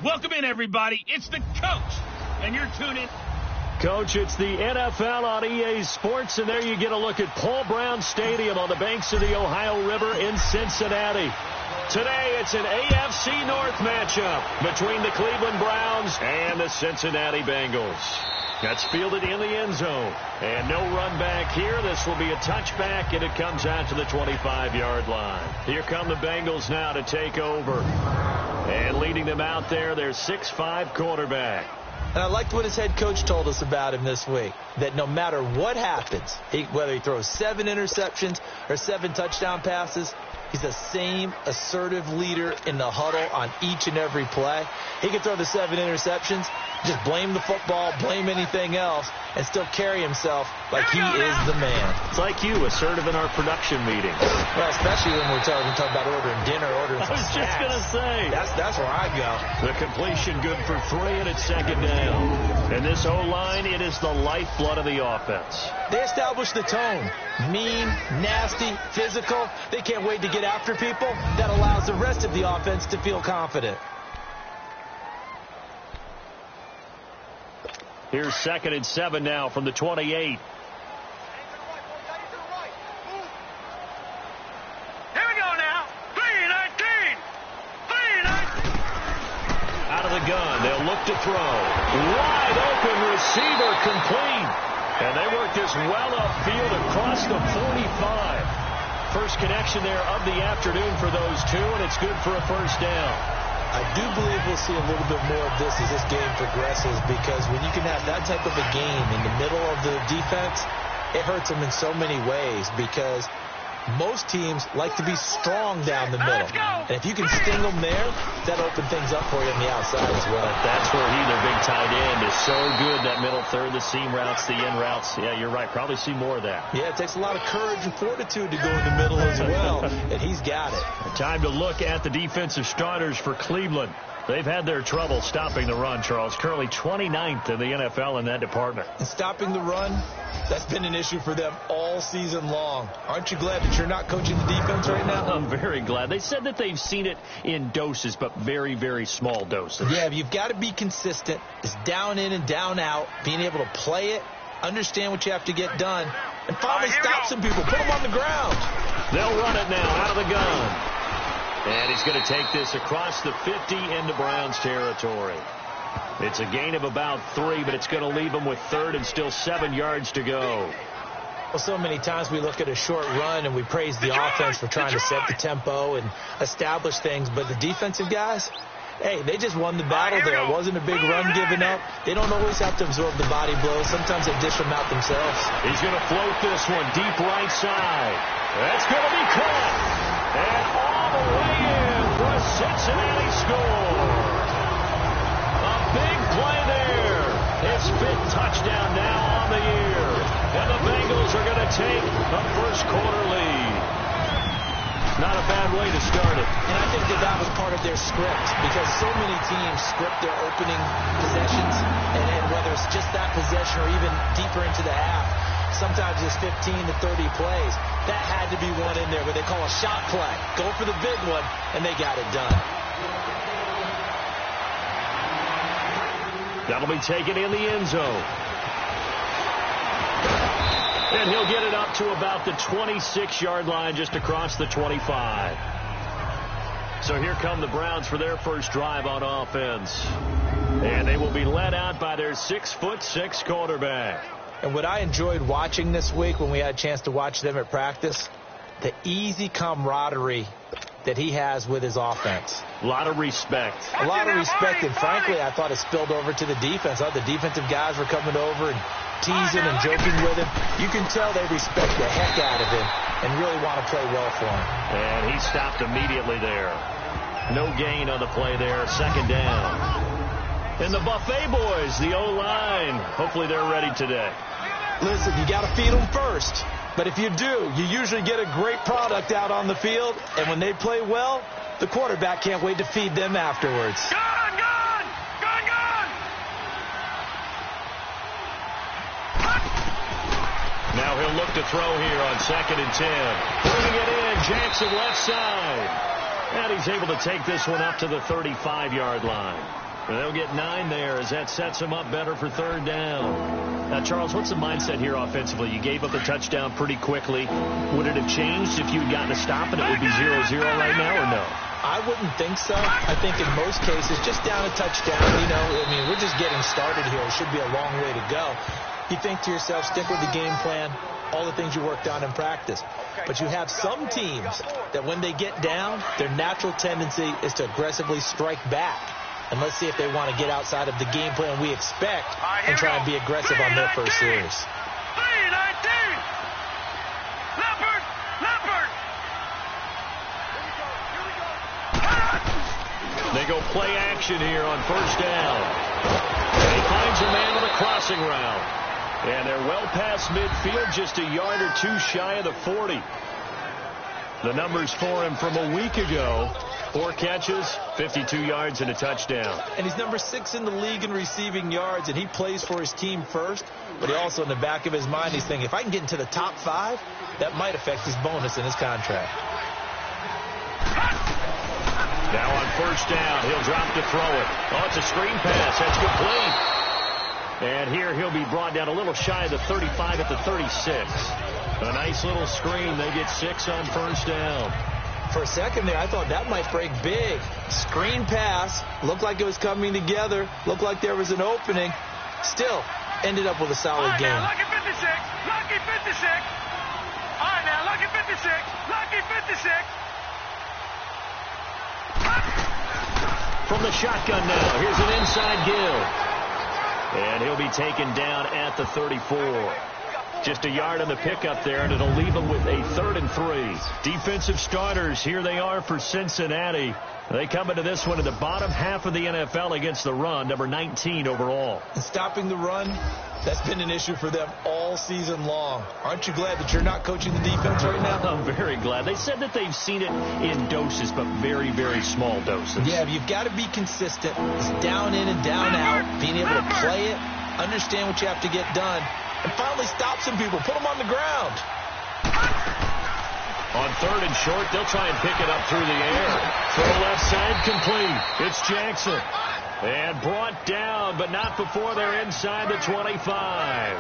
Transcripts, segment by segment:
Welcome in, everybody. It's the coach, and you're tuning. Coach, it's the NFL on EA Sports, and there you get a look at Paul Brown Stadium on the banks of the Ohio River in Cincinnati. Today, it's an AFC North matchup between the Cleveland Browns and the Cincinnati Bengals. That's fielded in the end zone. And no run back here. This will be a touchback, and it comes out to the 25-yard line. Here come the Bengals now to take over. And leading them out there, their 6'5" quarterback. And I liked what his head coach told us about him this week, that no matter what happens, whether he throws 7 interceptions or 7 touchdown passes, he's the same assertive leader in the huddle on each and every play. He can throw the 7 interceptions, just blame the football, blame anything else, and still carry himself like he is the man. It's like you, assertive in our production meeting. Well, especially when we're talking about ordering dinner, ordering some snacks. I was just going to say. That's where I go. The completion good for 3, and it's second down. And this O-line, it is the lifeblood of the offense. They establish the tone. Mean, nasty, physical. They can't wait to get after people. That allows the rest of the offense to feel confident. Here's 2nd and 7 now from the 28. Here we go now. 3-19. Out of the gun. They'll look to throw. Wide open receiver complete. And they work this well upfield across the 45. First connection there of the afternoon for those two, and it's good for a first down. I do believe we'll see a little bit more of this as this game progresses, because when you can have that type of a game in the middle of the defense, it hurts them in so many ways, because most teams like to be strong down the middle. And if you can sting them there, that opens things up for you on the outside as well. That's where their big tight end, is so good, that middle third, the seam routes, the in routes. Yeah, you're right. Probably see more of that. Yeah, it takes a lot of courage and fortitude to go in the middle as well, and he's got it. Time to look at the defensive starters for Cleveland. They've had their trouble stopping the run, Charles. Currently 29th in the NFL in that department. And stopping the run, that's been an issue for them all season long. Aren't you glad that you're not coaching the defense right now? I'm very glad. They said that they've seen it in doses, but very, very small doses. Yeah, you've got to be consistent. It's down in and down out, being able to play it, understand what you have to get done, and finally stop some people, put them on the ground. They'll run it now out of the gun. And he's going to take this across the 50 into Browns territory. It's a gain of about 3, but it's going to leave him with 3rd and still 7 yards to go. Well, so many times we look at a short run and we praise the offense for trying to set the tempo and establish things, but the defensive guys, hey, they just won the battle there. It wasn't a big run given up. They don't always have to absorb the body blows. Sometimes they dish them out themselves. He's going to float this one deep right side. That's going to be caught. And all the way in for a Cincinnati score. A big play there. His 5th touchdown now on the year. And the Bengals are going to take a first-quarter lead. Not a bad way to start it. And I think that was part of their script, because so many teams script their opening possessions, and whether it's just that possession or even deeper into the half, sometimes it's 15 to 30 plays. That had to be one in there, what they call a shot play. Go for the big one, and they got it done. That'll be taken in the end zone. And he'll get it up to about the 26-yard line, just across the 25. So here come the Browns for their first drive on offense. And they will be led out by their 6'6" quarterback. And what I enjoyed watching this week when we had a chance to watch them at practice, the easy camaraderie that he has with his offense. A lot of respect. A lot of respect, and frankly, I thought it spilled over to the defense. The defensive guys were coming over and teasing and joking with him. You can tell they respect the heck out of him and really want to play well for him. And he stopped immediately there. No gain on the play there. 2nd down. And the Buffet boys, the O-line, hopefully they're ready today. Listen, you got to feed them first. But if you do, you usually get a great product out on the field. And when they play well, the quarterback can't wait to feed them afterwards. Gone! Now he'll look to throw here on 2nd and 10. Bringing it in, Jackson left side. And he's able to take this one up to the 35-yard line. They'll get 9 there as that sets them up better for third down. Now, Charles, what's the mindset here offensively? You gave up a touchdown pretty quickly. Would it have changed if you had gotten a stop and it would be 0-0 right now, or no? I wouldn't think so. I think in most cases, just down a touchdown, we're just getting started here. It should be a long way to go. You think to yourself, stick with the game plan, all the things you worked on in practice. But you have some teams that when they get down, their natural tendency is to aggressively strike back. And let's see if they want to get outside of the game plan we expect and try and be aggressive on their first series. 3-19. Leopard. They go play action here on first down. And he finds a man on a crossing route. And they're well past midfield, just a yard or two shy of the 40. The numbers for him from a week ago: 4 catches, 52 yards, and a touchdown. And he's number 6 in the league in receiving yards, and he plays for his team first. But he also, in the back of his mind, he's thinking, if I can get into the top 5, that might affect his bonus in his contract. Now on first down, he'll drop to throw it. Oh, it's a screen pass. That's complete. And here he'll be brought down a little shy of the 35 at the 36. A nice little screen. They get 6 on first down. For a second there, I thought that might break big. Screen pass. Looked like it was coming together. Looked like there was an opening. Still ended up with a solid game. Now, lucky 56. Lucky 56. All right, now, lucky 56. Lucky 56. From the shotgun now, here's an inside give. And he'll be taken down at the 34. Just a yard on the pickup there, and it'll leave them with a 3rd and 3. Defensive starters, here they are for Cincinnati. They come into this one in the bottom half of the NFL against the run, number 19 overall. And stopping the run, that's been an issue for them all season long. Aren't you glad that you're not coaching the defense right now? I'm very glad. They said that they've seen it in doses, but very, very small doses. Yeah, you've got to be consistent. It's down in and down out, being able to play it, understand what you have to get done, and finally stop some people, put them on the ground. On 3rd and short, they'll try and pick it up through the air. Throw left side complete. It's Jackson. And brought down, but not before they're inside the 25.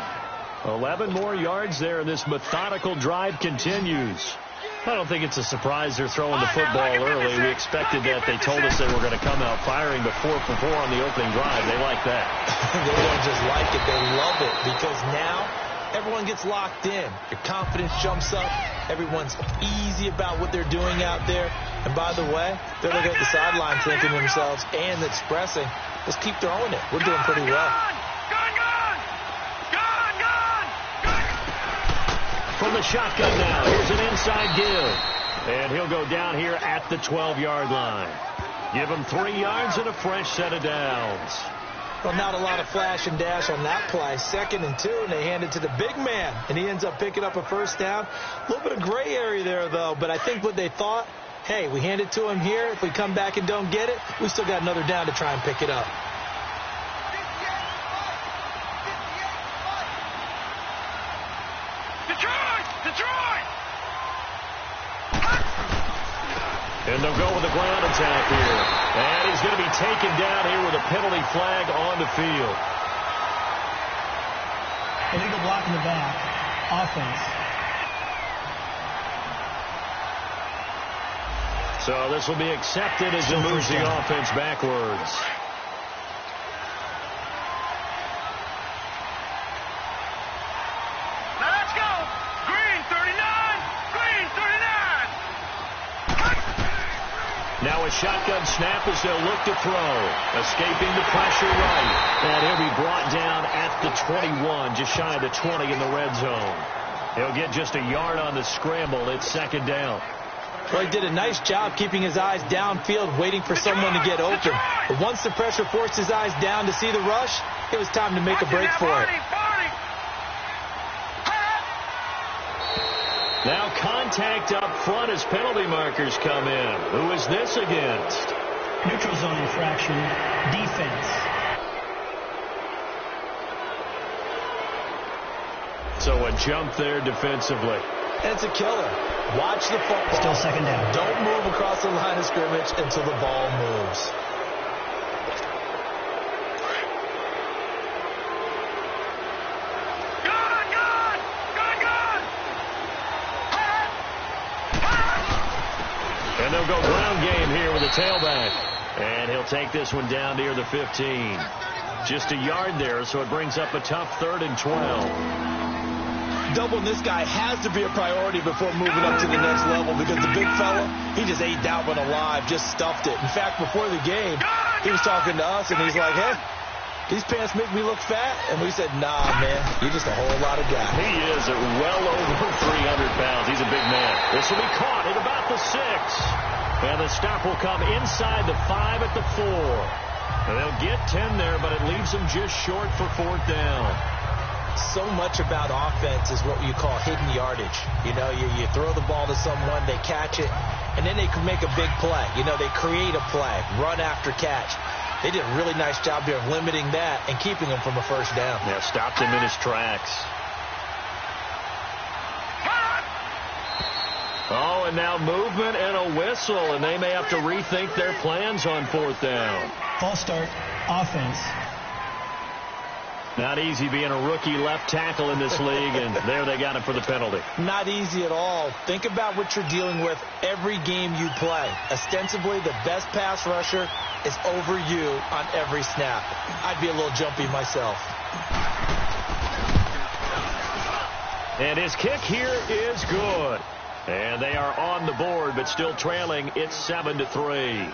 11 more yards there, and this methodical drive continues. I don't think it's a surprise they're throwing the football early. We expected that. They told us they were going to come out firing the 4-for-4 on the opening drive. They like that. They don't just like it. They love it, because now everyone gets locked in. Your confidence jumps up. Everyone's easy about what they're doing out there. And by the way, they're looking at the sideline thinking to themselves and expressing, let's keep throwing it. We're doing pretty well. From the shotgun now, here's an inside give. And he'll go down here at the 12-yard line. Give him 3 yards and a fresh set of downs. Well, not a lot of flash and dash on that play. 2nd and 2, and they hand it to the big man, and he ends up picking up a first down. A little bit of gray area there, though, but I think what they thought, hey, we hand it to him here. If we come back and don't get it, we still got another down to try and pick it up. Detroit! And they'll go with the ground attack here. And he's going to be taken down here with a penalty flag on the field. Illegal block in the back. Offense. So this will be accepted as it moves the offense backwards. Now let's go! Green 39! Green 39! Now a shotgun snap as they'll look to throw. Escaping the pressure right. And he'll be brought down at the 21, just shy of the 20 in the red zone. He'll get just a yard on the scramble. It's 2nd down. Well, he did a nice job keeping his eyes downfield, waiting for someone to get open. But once the pressure forced his eyes down to see the rush, it was time to make a break for it. Now contact up front as penalty markers come in. Who is this against? Neutral zone infraction. Defense. So a jump there defensively. And it's a killer. Watch the football. Still 2nd down. Don't move across the line of scrimmage until the ball moves. And he'll take this one down near the 15. Just a yard there, so it brings up a tough 3rd and 12. Doubling this guy has to be a priority before moving up to the next level because the big fella, he just ate that one alive, just stuffed it. In fact, before the game, he was talking to us, and he's like, hey, these pants make me look fat. And we said, nah, man, you're just a whole lot of guy. He is at well over 300 pounds. He's a big man. This will be caught at about the 6. And the stop will come inside the 5 at the 4. And they'll get 10 there, but it leaves them just short for 4th down. So much about offense is what you call hidden yardage. You know, you throw the ball to someone, they catch it, and then they can make a big play. You know, they create a play, run after catch. They did a really nice job here of limiting that and keeping him from a 1st down. Yeah, stopped him in his tracks. Oh, and now movement and a whistle, and they may have to rethink their plans on 4th down. False start, offense. Not easy being a rookie left tackle in this league, and there they got him for the penalty. Not easy at all. Think about what you're dealing with every game you play. Ostensibly, the best pass rusher is over you on every snap. I'd be a little jumpy myself. And his kick here is good. And they are on the board, but still trailing. It's 7-3.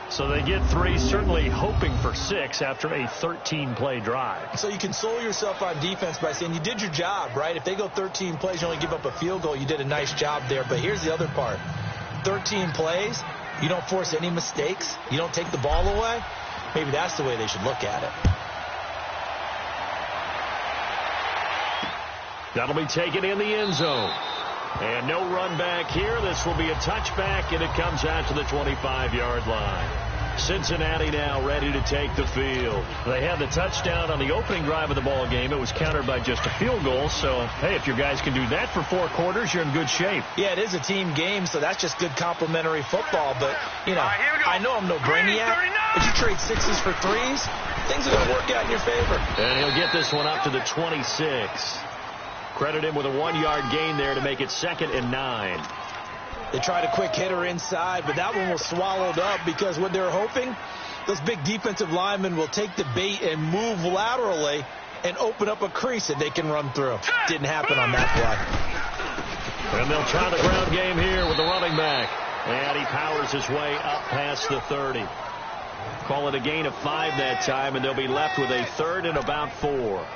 So they get 3, certainly hoping for 6 after a 13-play drive. So you console yourself on defense by saying you did your job, right? If they go 13 plays, you only give up a field goal, you did a nice job there. But here's the other part. 13 plays, you don't force any mistakes, you don't take the ball away. Maybe that's the way they should look at it. That'll be taken in the end zone. And no run back here. This will be a touchback, and it comes out to the 25-yard line. Cincinnati now ready to take the field. They had the touchdown on the opening drive of the ball game. It was countered by just a field goal. So, hey, if your guys can do that for 4 quarters, you're in good shape. Yeah, it is a team game, so that's just good complimentary football. But, you know, I know I'm no brainiac, but you trade 6s for 3s, things are going to work out in your favor. And he'll get this one up to the 26. Credit him with a 1-yard gain there to make it 2nd and 9. They tried a quick hitter inside, but that one was swallowed up because what they're hoping, those big defensive linemen will take the bait and move laterally and open up a crease that they can run through. Didn't happen on that play. And they'll try the ground game here with the running back. And he powers his way up past the 30. Call it a gain of 5 that time, and they'll be left with a 3rd and about 4.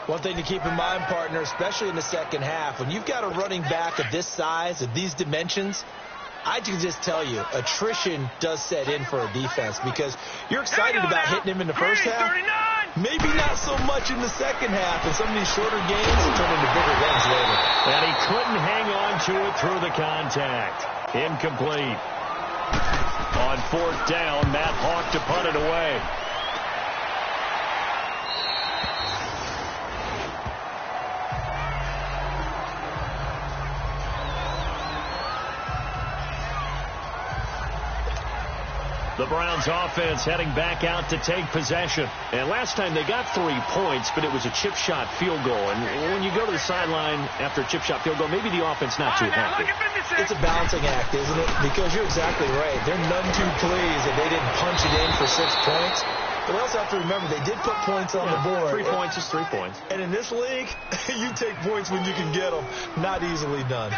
One thing to keep in mind, partner, especially in the second half, when you've got a running back of this size, of these dimensions, I can just tell you, attrition does set in for a defense because you're excited about hitting him in the first half. Maybe not so much in the second half, and some of these shorter games turn into bigger runs later. And he couldn't hang on to it through the contact. Incomplete. On 4th down, Matt Hawk to punt it away. The Browns offense heading back out to take possession. And last time they got 3 points, but it was a chip shot field goal. And when you go to the sideline after a chip shot field goal, maybe the offense not too happy. It's a balancing act, isn't it? Because you're exactly right. They're none too pleased that they didn't punch it in for 6 points. But we also have to remember they did put points on the board. 3 points is 3 points. And in this league, you take points when you can get them. Not easily done.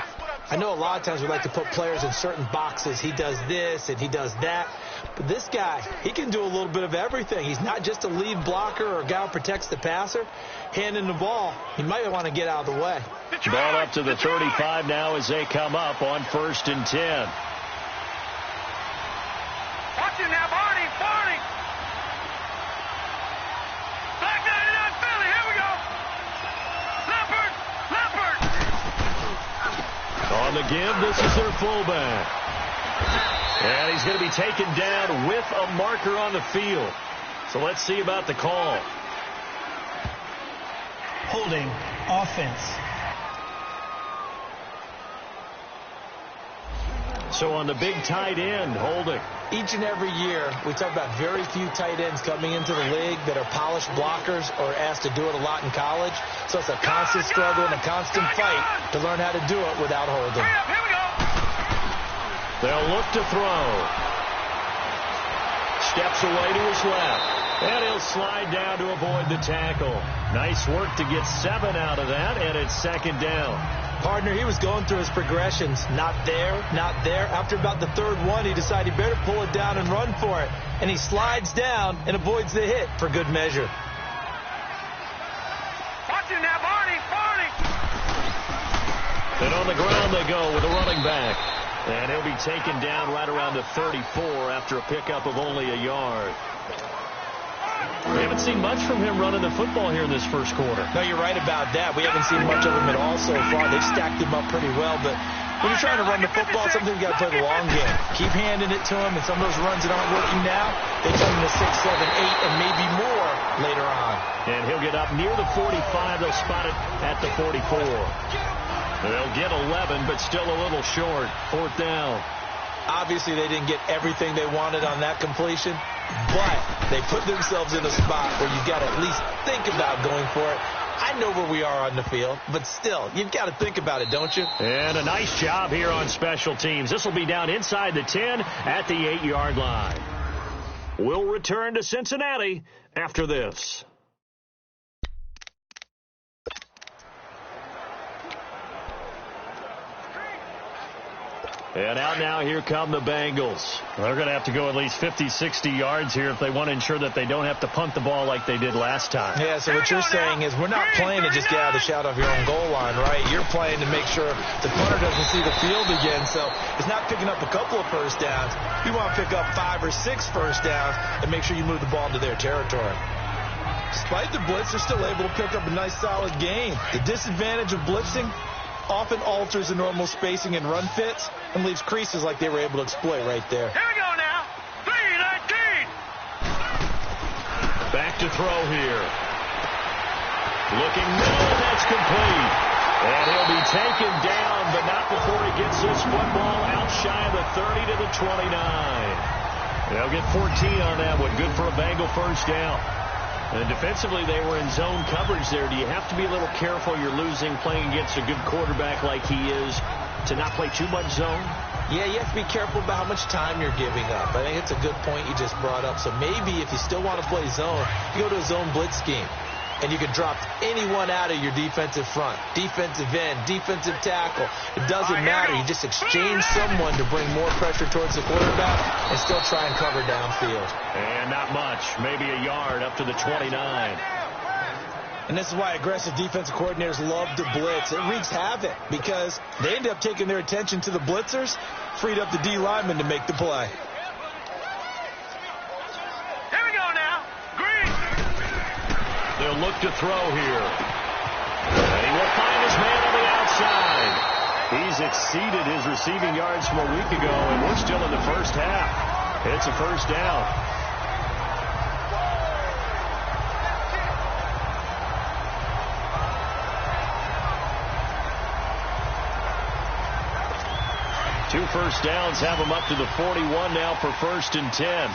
I know a lot of times we like to put players in certain boxes. He does this and he does that. But this guy, he can do a little bit of everything. He's not just a lead blocker or a guy who protects the passer. Handing the ball, he might want to get out of the way. Ball up to the 35 now as they come up on 1st and 10. Watch it now, Barney. Black 99 Philly, here we go. Leopard. On the give, this is their fullback. And he's going to be taken down with a marker on the field. So let's see about the call. Holding, offense. So on the big tight end, holding. Each and every year, we talk about very few tight ends coming into the league that are polished blockers or asked to do it a lot in college. So it's a constant struggle and a constant fight to learn how to do it without holding. Here we go. They'll look to throw. steps away to his left. And he'll slide down to avoid the tackle. Nice work to get 7 out of that, and it's second down. Partner, he was going through his progressions. Not there, not there. After about the third one, he decided he better pull it down and run for it. And he slides down and avoids the hit for good measure. Watch him now, Barney. And on the ground they go with a running back. And he'll be taken down right around the 34 after a pickup of only a yard. We haven't seen much from him running the football here in this first quarter. No, you're right about that. We haven't seen much of him at all so far. They've stacked him up pretty well, but when you're trying to run the football, sometimes you got to play the long game. Keep handing it to him, and some of those runs that aren't working now, they turn into 6, 7, 8, and maybe more later on. And he'll get up near the 45. They'll spot it at the 44. They'll get 11, but still a little short. Fourth down. Obviously, they didn't get everything they wanted on that completion, but they put themselves in a spot where you've got to at least think about going for it. I know where we are on the field, but still, you've got to think about it, don't you? And a nice job here on special teams. This will be down inside the 10 at the 8-yard line. We'll return to Cincinnati after this. And out now, here come the Bengals. They're going to have to go at least 50, 60 yards here if they want to ensure that they don't have to punt the ball like they did last time. Yeah, so what you're saying is we're not playing to just get out of the shadow of your own goal line, right? You're playing to make sure the punter doesn't see the field again. So it's not picking up a couple of first downs. You want to pick up 5 or 6 first downs and make sure you move the ball into their territory. Despite the blitz, they're still able to pick up a nice, solid gain. The disadvantage of blitzing often alters the normal spacing and run fits and leaves creases like they were able to exploit right there. Here we go now. 3-19. Back to throw here. Looking middle, that's complete. And he'll be taken down, but not before he gets this football out shy of the 30 to the 29. They'll get 14 on that one. Good for a Bengal first down. And defensively, they were in zone coverage there. Do you have to be a little careful? You're losing, playing against a good quarterback like he is, to not play too much zone? Yeah, you have to be careful about how much time you're giving up. I think it's a good point you just brought up. So maybe if you still want to play zone, you go to a zone blitz scheme. And you can drop anyone out of your defensive front, defensive end, defensive tackle. It doesn't matter. You just exchange someone to bring more pressure towards the quarterback and still try and cover downfield. And not much, maybe a yard up to the 29. And this is why aggressive defensive coordinators love to blitz. It wreaks havoc because they end up taking their attention to the blitzers, freed up the D lineman to make the play. Here we go now. Green. They'll look to throw here. And he will find his man on the outside. He's exceeded his receiving yards from a week ago, and we're still in the first half. It's a first down. Two first downs have him up to the 41 now for 1st and 10.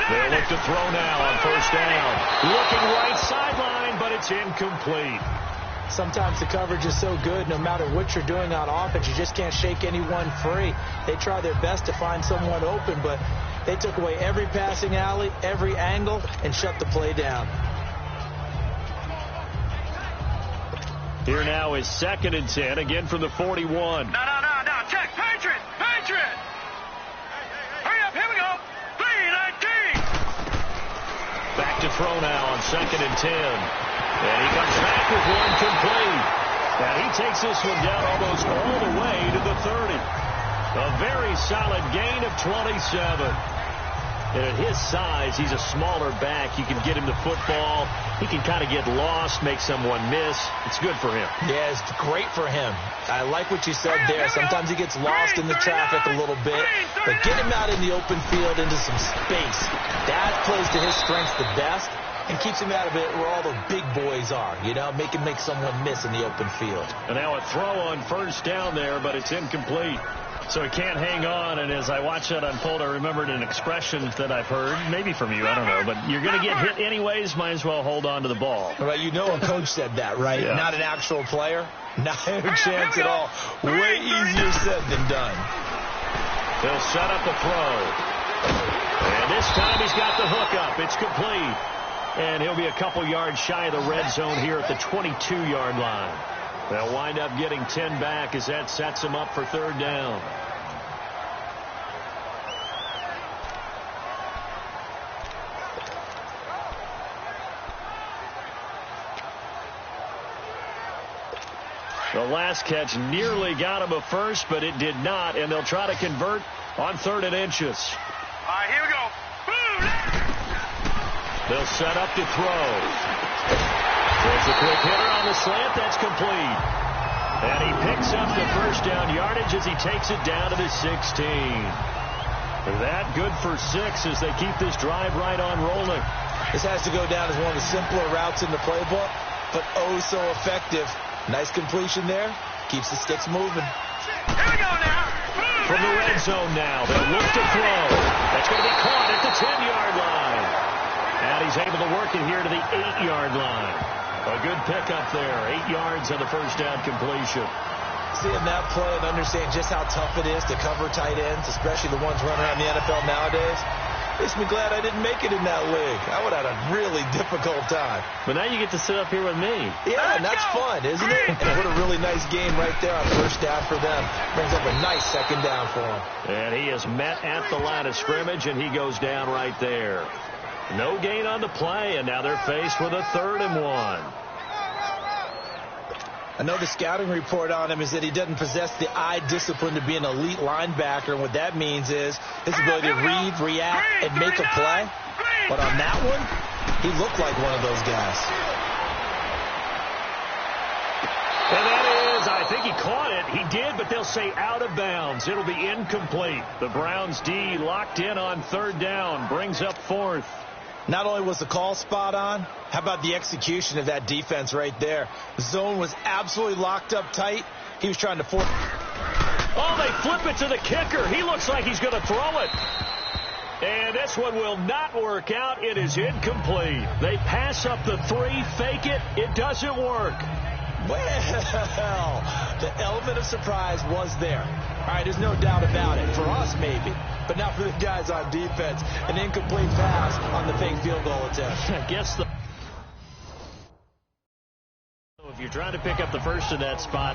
They'll look to throw now on 1st down. Looking right sideline, but it's incomplete. Sometimes the coverage is so good, no matter what you're doing on offense, you just can't shake anyone free. They try their best to find someone open, but they took away every passing alley, every angle, and shut the play down. Here now is 2nd and 10, again from the 41. No. Check. Patriot. Hurry up. Here we go. 3-19. Back to throw now on 2nd and 10. And he comes back with one complete. And he takes this one down almost all the way to the 30. A very solid gain of 27. And at his size, he's a smaller back. You can get him the football. He can kind of get lost, make someone miss. It's good for him. Yeah, it's great for him. I like what you said there. Sometimes he gets lost in the traffic a little bit. But get him out in the open field into some space. That plays to his strengths the best and keeps him out of it where all the big boys are. You know, make someone miss in the open field. And now a throw on 1st down there, but it's incomplete. So he can't hang on, and as I watch that unfold, I remembered an expression that I've heard, maybe from you, I don't know, but you're going to get hit anyways, might as well hold on to the ball. Well, you know a coach said that, right? Yeah. Not an actual player. Not a chance at all. Way easier said than done. He'll set up the throw. And this time he's got the hook up. It's complete. And he'll be a couple yards shy of the red zone here at the 22-yard line. They'll wind up getting 10 back as that sets them up for third down. The last catch nearly got him a first, but it did not, and they'll try to convert on 3rd and inches. All right, here we go. They'll set up to throw. There's a quick hitter on the slant. That's complete. And he picks up the first down yardage as he takes it down to the 16. That good for 6 as they keep this drive right on rolling. This has to go down as one of the simpler routes in the playbook, but oh so effective. Nice completion there. Keeps the sticks moving. Here we go now. From the red zone now, they'll look to throw. That's going to be caught at the 10-yard line. And he's able to work it here to the 8-yard line. A good pickup there. 8 yards on the first down completion. Seeing that play and understanding just how tough it is to cover tight ends, especially the ones running around the NFL nowadays, makes me glad I didn't make it in that league. I would have had a really difficult time. But now you get to sit up here with me. Yeah, and that's fun, isn't it? And what a really nice game right there on first down for them. Brings up a nice second down for him. And he is met at the line of scrimmage, and he goes down right there. No gain on the play, and now they're faced with a 3rd and 1. I know the scouting report on him is that he doesn't possess the eye discipline to be an elite linebacker, and what that means is his ability to read, react, and make a play. But on that one, he looked like one of those guys. And that is, I think he caught it. He did, but they'll say out of bounds. It'll be incomplete. The Browns D locked in on 3rd down, brings up 4th. Not only was the call spot on, how about the execution of that defense right there? The zone was absolutely locked up tight. He was trying to force. Oh, they flip it to the kicker. He looks like he's going to throw it. And this one will not work out. It is incomplete. They pass up the 3, fake it. It doesn't work. Well, the element of surprise was there. All right, there's no doubt about it. For us, maybe. But not for the guys on defense. An incomplete pass on the fake field goal attempt. I guess if you're trying to pick up the first in that spot.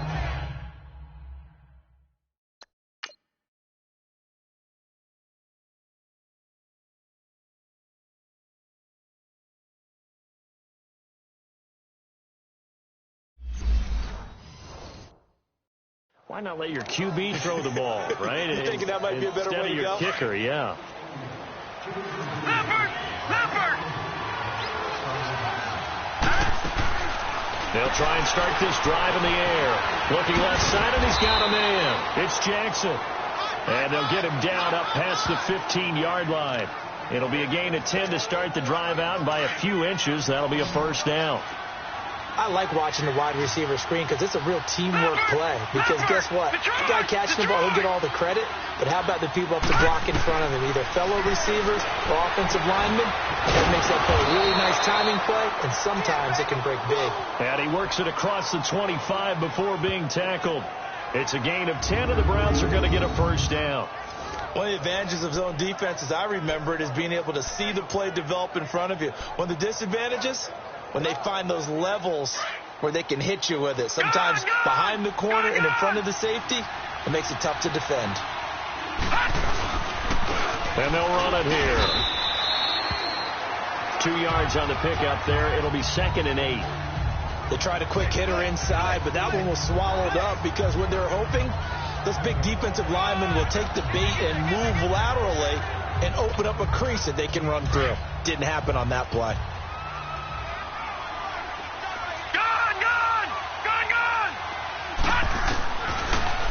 Why not let your QB throw the ball, right? You're thinking that might be a better way to go? Instead of your kicker, yeah. Leopard! They'll try and start this drive in the air. Looking left side, and he's got a man. It's Jackson. And they'll get him down up past the 15-yard line. It'll be a gain of 10 to start the drive out, and by a few inches, that'll be a first down. I like watching the wide receiver screen because it's a real teamwork play. Because guess what? The guy catching the ball, he'll get all the credit. But how about the people up to block in front of him? Either fellow receivers or offensive linemen. That makes that play a really nice timing play, and sometimes it can break big. And he works it across the 25 before being tackled. It's a gain of 10, and the Browns are going to get a first down. One of the advantages of zone defense, as I remember it, is being able to see the play develop in front of you. One of the disadvantages, when they find those levels where they can hit you with it. Sometimes behind the corner and in front of the safety, it makes it tough to defend. And they'll run it here. 2 yards on the pickup there. It'll be 2nd and 8. They tried a quick hitter inside, but that one was swallowed up because when they're hoping, those big defensive linemen will take the bait and move laterally and open up a crease that they can run through. Didn't happen on that play.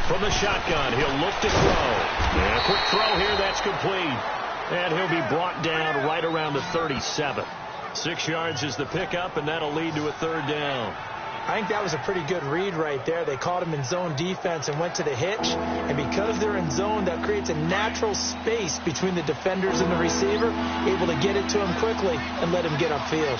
From the shotgun, he'll look to throw. And a quick throw here, that's complete. And he'll be brought down right around the 37. 6 yards is the pickup, and that'll lead to a 3rd down. I think that was a pretty good read right there. They caught him in zone defense and went to the hitch. And because they're in zone, that creates a natural space between the defenders and the receiver, able to get it to him quickly and let him get upfield.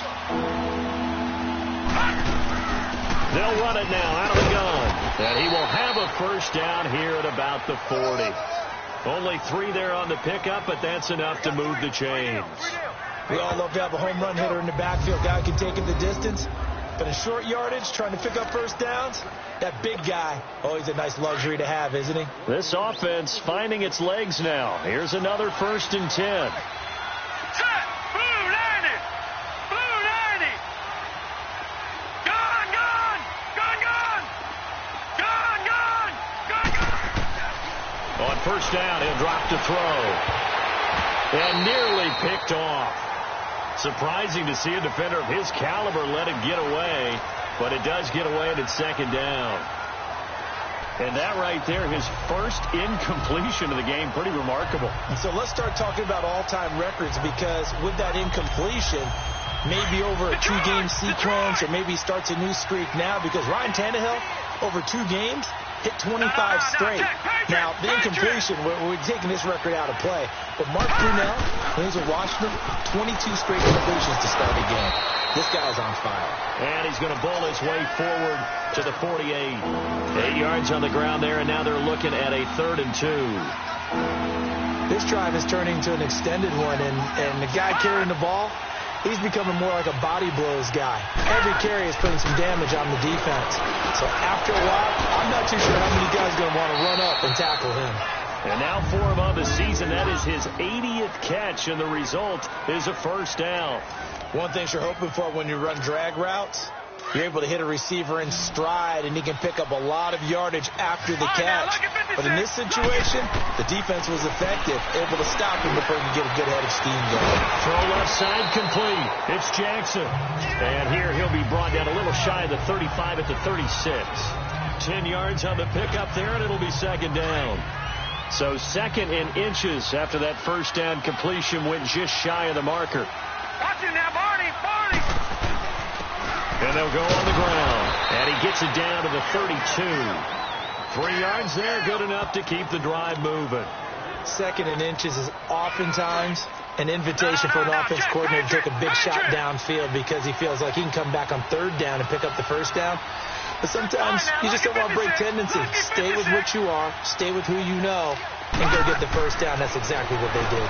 They'll run it now out of the gun. And he will have a first down here at about the 40. Only 3 there on the pickup, but that's enough to move the chains. We all love to have a home run hitter in the backfield. Guy can take it the distance. But in short yardage, trying to pick up first downs, that big guy, oh, he's a nice luxury to have, isn't he? This offense finding its legs now. Here's another 1st and 10. Set! Blue 90! Blue 90! Gun, gun! Gun, gun! Gun, gun! Gun, gun! On first down, he'll drop to throw. And nearly picked off. Surprising to see a defender of his caliber let it get away, but it does get away and it's 2nd down. And that right there, his first incompletion of the game, pretty remarkable. And so let's start talking about all-time records, because with that incompletion, maybe over a 2-game sequence, or maybe he starts a new streak now, because Ryan Tannehill, over 2 games, hit 25 straight. Now, the incompletion, we're taking this record out of play. But Mark Brunell, when he was at Washington, 22 straight completions to start a game. This guy's on fire. And he's going to bowl his way forward to the 48. 8 yards on the ground there, and now they're looking at a 3rd and 2. This drive is turning to an extended one, and the guy carrying the ball, he's becoming more like a body blows guy. Every carry is putting some damage on the defense. So after a while, I'm not too sure how many guys are going to want to run up and tackle him. And now for him on the season, that is his 80th catch, and the result is a first down. One thing you're hoping for when you run drag routes, you're able to hit a receiver in stride, and he can pick up a lot of yardage after the catch. But in this situation, the defense was effective, able to stop him before he could get a good head of steam going. Throw left side complete. It's Jackson. And here he'll be brought down a little shy of the 35 at the 36. 10 yards on the pickup there, and it'll be 2nd down. So 2nd and inches after that first down completion went just shy of the marker. Watch it now, Barney! Barney! And they'll go on the ground. And he gets it down to the 32. 3 yards there, good enough to keep the drive moving. 2nd and inches is oftentimes an invitation for an offense coordinator to take a big shot downfield, because he feels like he can come back on 3rd down and pick up the first down. But sometimes you just don't want to break tendency. Stay with what you are, stay with who you know, and go get the first down. That's exactly what they did.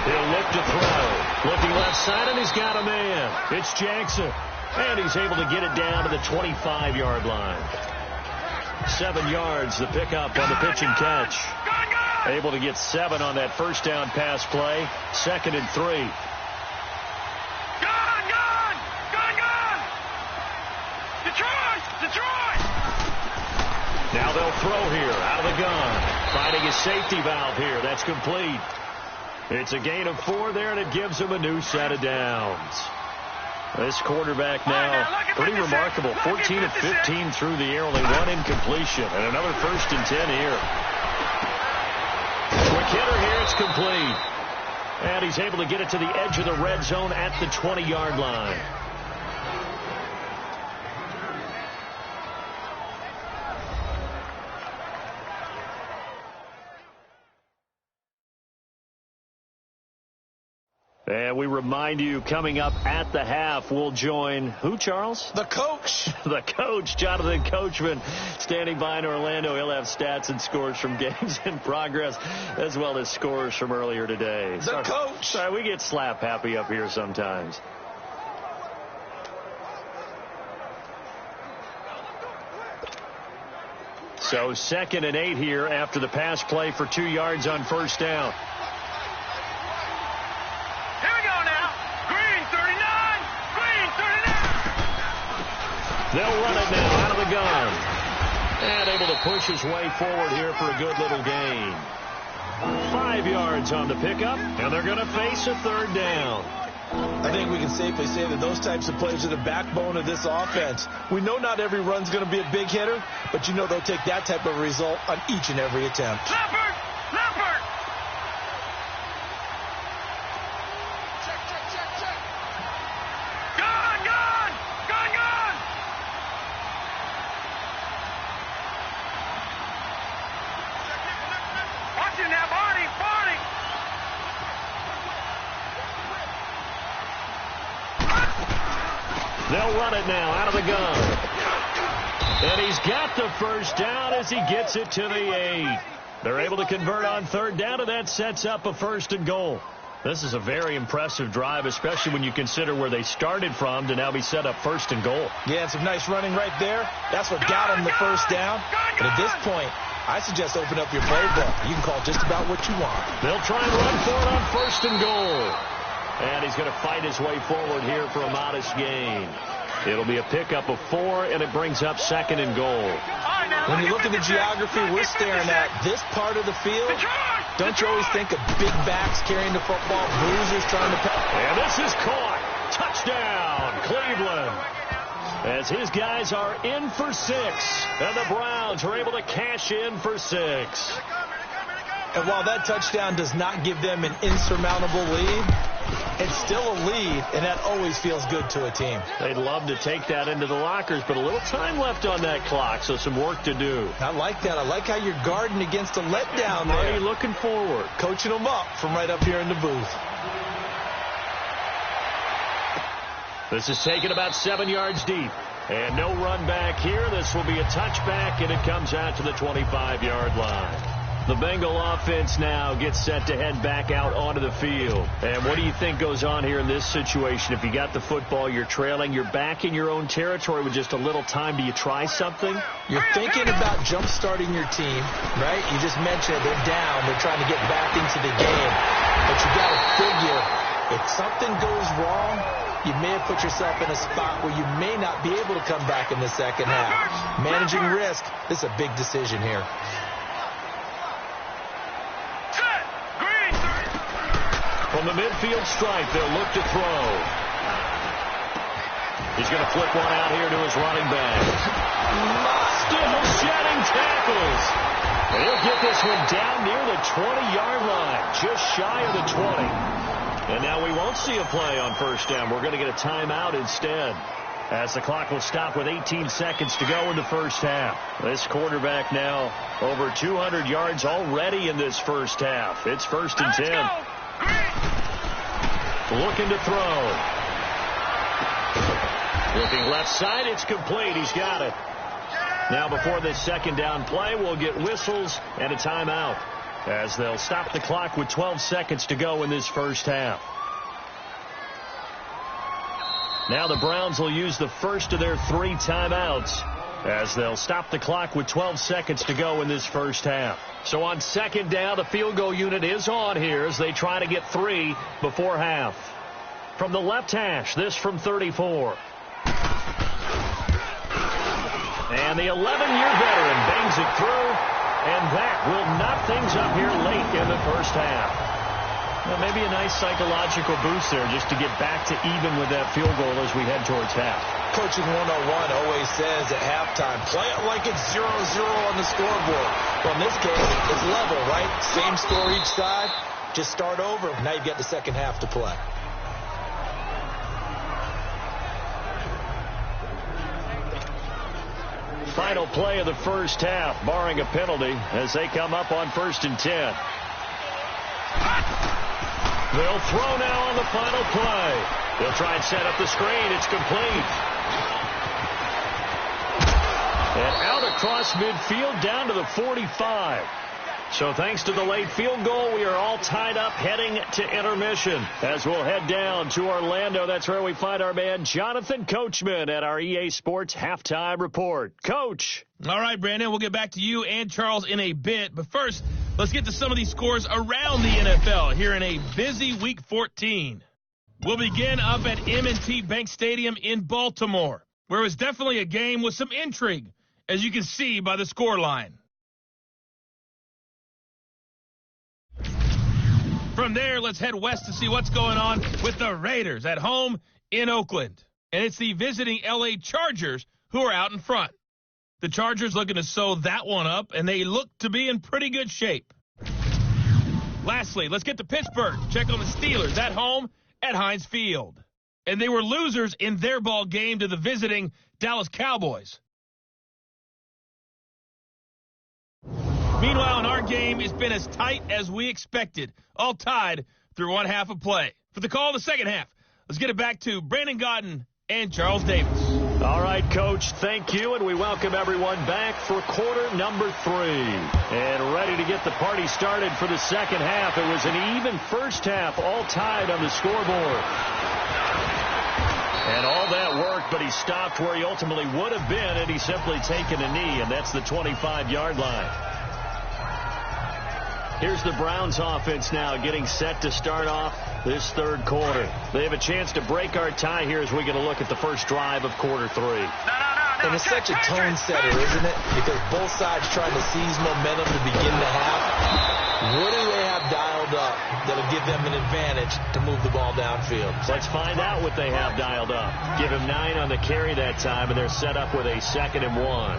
He'll look to throw. Looking left side, and he's got a man. It's Jackson. And he's able to get it down to the 25-yard line. 7 yards, the pickup on the pitch and catch. Able to get 7 on that first down pass play. 2nd and 3. Gun, gun! Gun, gun! Detroit! Detroit! Now they'll throw here out of the gun. Finding a safety valve here. That's complete. It's a gain of 4 there, and it gives him a new set of downs. This quarterback now, pretty remarkable. 14 of 15 through the air, only 1 incompletion, and another 1st and 10 here. Quick hitter here, it's complete. And he's able to get it to the edge of the red zone at the 20-yard line. And we remind you, coming up at the half, we'll join who, Charles? The coach. The coach, Jonathan Coachman, standing by in Orlando. He'll have stats and scores from games in progress, as well as scores from earlier today. The coach. Sorry, we get slap happy up here sometimes. So 2nd and 8 here after the pass play for 2 yards on first down. They'll run it now out of the gun. And able to push his way forward here for a good little gain. 5 yards on the pickup, and they're going to face a 3rd down. I think we can safely say that those types of plays are the backbone of this offense. We know not every run's going to be a big hitter, but you know they'll take that type of result on each and every attempt. Leopard! Leopard! Gun, gun! Gun, gun! They'll run it now out of the gun. And he's got the first down as he gets it to the 8. They're able to convert on third down, and that sets up a 1st and goal. This is a very impressive drive, especially when you consider where they started from to now be set up 1st and goal. Yeah, and some nice running right there. That's what got him the first down. And at this point, I suggest open up your playbook. You can call just about what you want. They'll try and run for it on 1st and goal. And he's going to fight his way forward here for a modest gain. It'll be a pickup of 4, and it brings up 2nd and goal. When you look at the geography we're staring at, this part of the field, don't you always think of big backs carrying the football, bruisers trying to pass? And this is caught. Touchdown, Cleveland. As his guys are in for 6, and the Browns are able to cash in for 6. And while that touchdown does not give them an insurmountable lead, it's still a lead, and that always feels good to a team. They'd love to take that into the lockers, but a little time left on that clock, so some work to do. I like that. I like how you're guarding against a letdown there. Money looking forward. Coaching them up from right up here in the booth. This is taken about 7 yards deep. And no run back here. This will be a touchback, and it comes out to the 25-yard line. The Bengal offense now gets set to head back out onto the field. And what do you think goes on here in this situation? If you got the football, you're trailing, you're back in your own territory with just a little time. Do you try something? You're thinking about jump-starting your team, right? You just mentioned they're down. They're trying to get back into the game. But you got to figure if something goes wrong, you may have put yourself in a spot where you may not be able to come back in the second half. Managing risk, this is a big decision here. From the midfield stripe, they'll look to throw. He's going to flip one out here to his running back. Still shedding tackles. And he'll get this one down near the 20-yard line, just shy of the 20. And now we won't see a play on first down. We're going to get a timeout instead, as the clock will stop with 18 seconds to go in the first half. This quarterback now over 200 yards already in this first half. It's 1st and 10. Looking to throw. Looking left side, it's complete. He's got it. Now before this second down play, we'll get whistles and a timeout, as they'll stop the clock with 12 seconds to go in this first half. Now the Browns will use the first of their 3 timeouts, as they'll stop the clock with 12 seconds to go in this first half. So on second down, the field goal unit is on here as they try to get 3 before half. From the left hash, this from 34. And the 11-year veteran bangs it through, and that will knock things up here late in the first half. Well, maybe a nice psychological boost there just to get back to even with that field goal as we head towards half. Coaching 101 always says at halftime, play it like it's 0-0 on the scoreboard. Well, in this case, it's level, right? Same score each side. Just start over. Now you've got the second half to play. Final play of the first half, barring a penalty, as they come up on 1st and 10. They'll throw now on the final play. They'll try and set up the screen. It's complete. And out across midfield down to the 45. So thanks to the late field goal, we are all tied up heading to intermission. As we'll head down to Orlando, that's where we find our man Jonathan Coachman at our EA Sports Halftime Report. Coach. All right, Brandon, we'll get back to you and Charles in a bit. But first, let's get to some of these scores around the NFL here in a busy Week 14. We'll begin up at M&T Bank Stadium in Baltimore, where it was definitely a game with some intrigue, as you can see by the scoreline. From there, let's head west to see what's going on with the Raiders at home in Oakland. And it's the visiting L.A. Chargers who are out in front. The Chargers looking to sew that one up, and they look to be in pretty good shape. Lastly, let's get to Pittsburgh. Check on the Steelers at home at Heinz Field. And they were losers in their ball game to the visiting Dallas Cowboys. Meanwhile, in our game, it's been as tight as we expected, all tied through one half of play. For the call of the second half, let's get it back to Brandon Gaudin and Charles Davis. All right, Coach, thank you, and we welcome everyone back for quarter number 3. And ready to get the party started for the second half. It was an even first half, all tied on the scoreboard. And all that worked, but he stopped where he ultimately would have been, and he's simply taken a knee, and that's the 25-yard line. Here's the Browns offense now getting set to start off this third quarter. They have a chance to break our tie here as we get a look at the first drive of quarter 3. And it's such a tone setter, isn't it? Because both sides trying to seize momentum to begin the half. What do they have dialed up that'll give them an advantage to move the ball downfield? So let's find out what they have dialed up. Give him 9 on the carry that time, and they're set up with a 2nd and 1.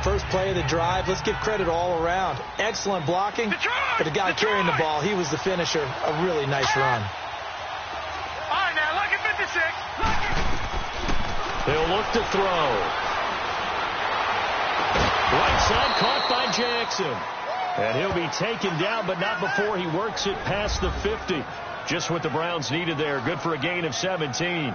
First play of the drive, let's give credit all around. Excellent blocking, but the guy carrying the ball, he was the finisher. A really nice run. All right, now, lucky 56. They'll look to throw. Right side caught by Jackson. And he'll be taken down, but not before he works it past the 50. Just what the Browns needed there. Good for a gain of 17.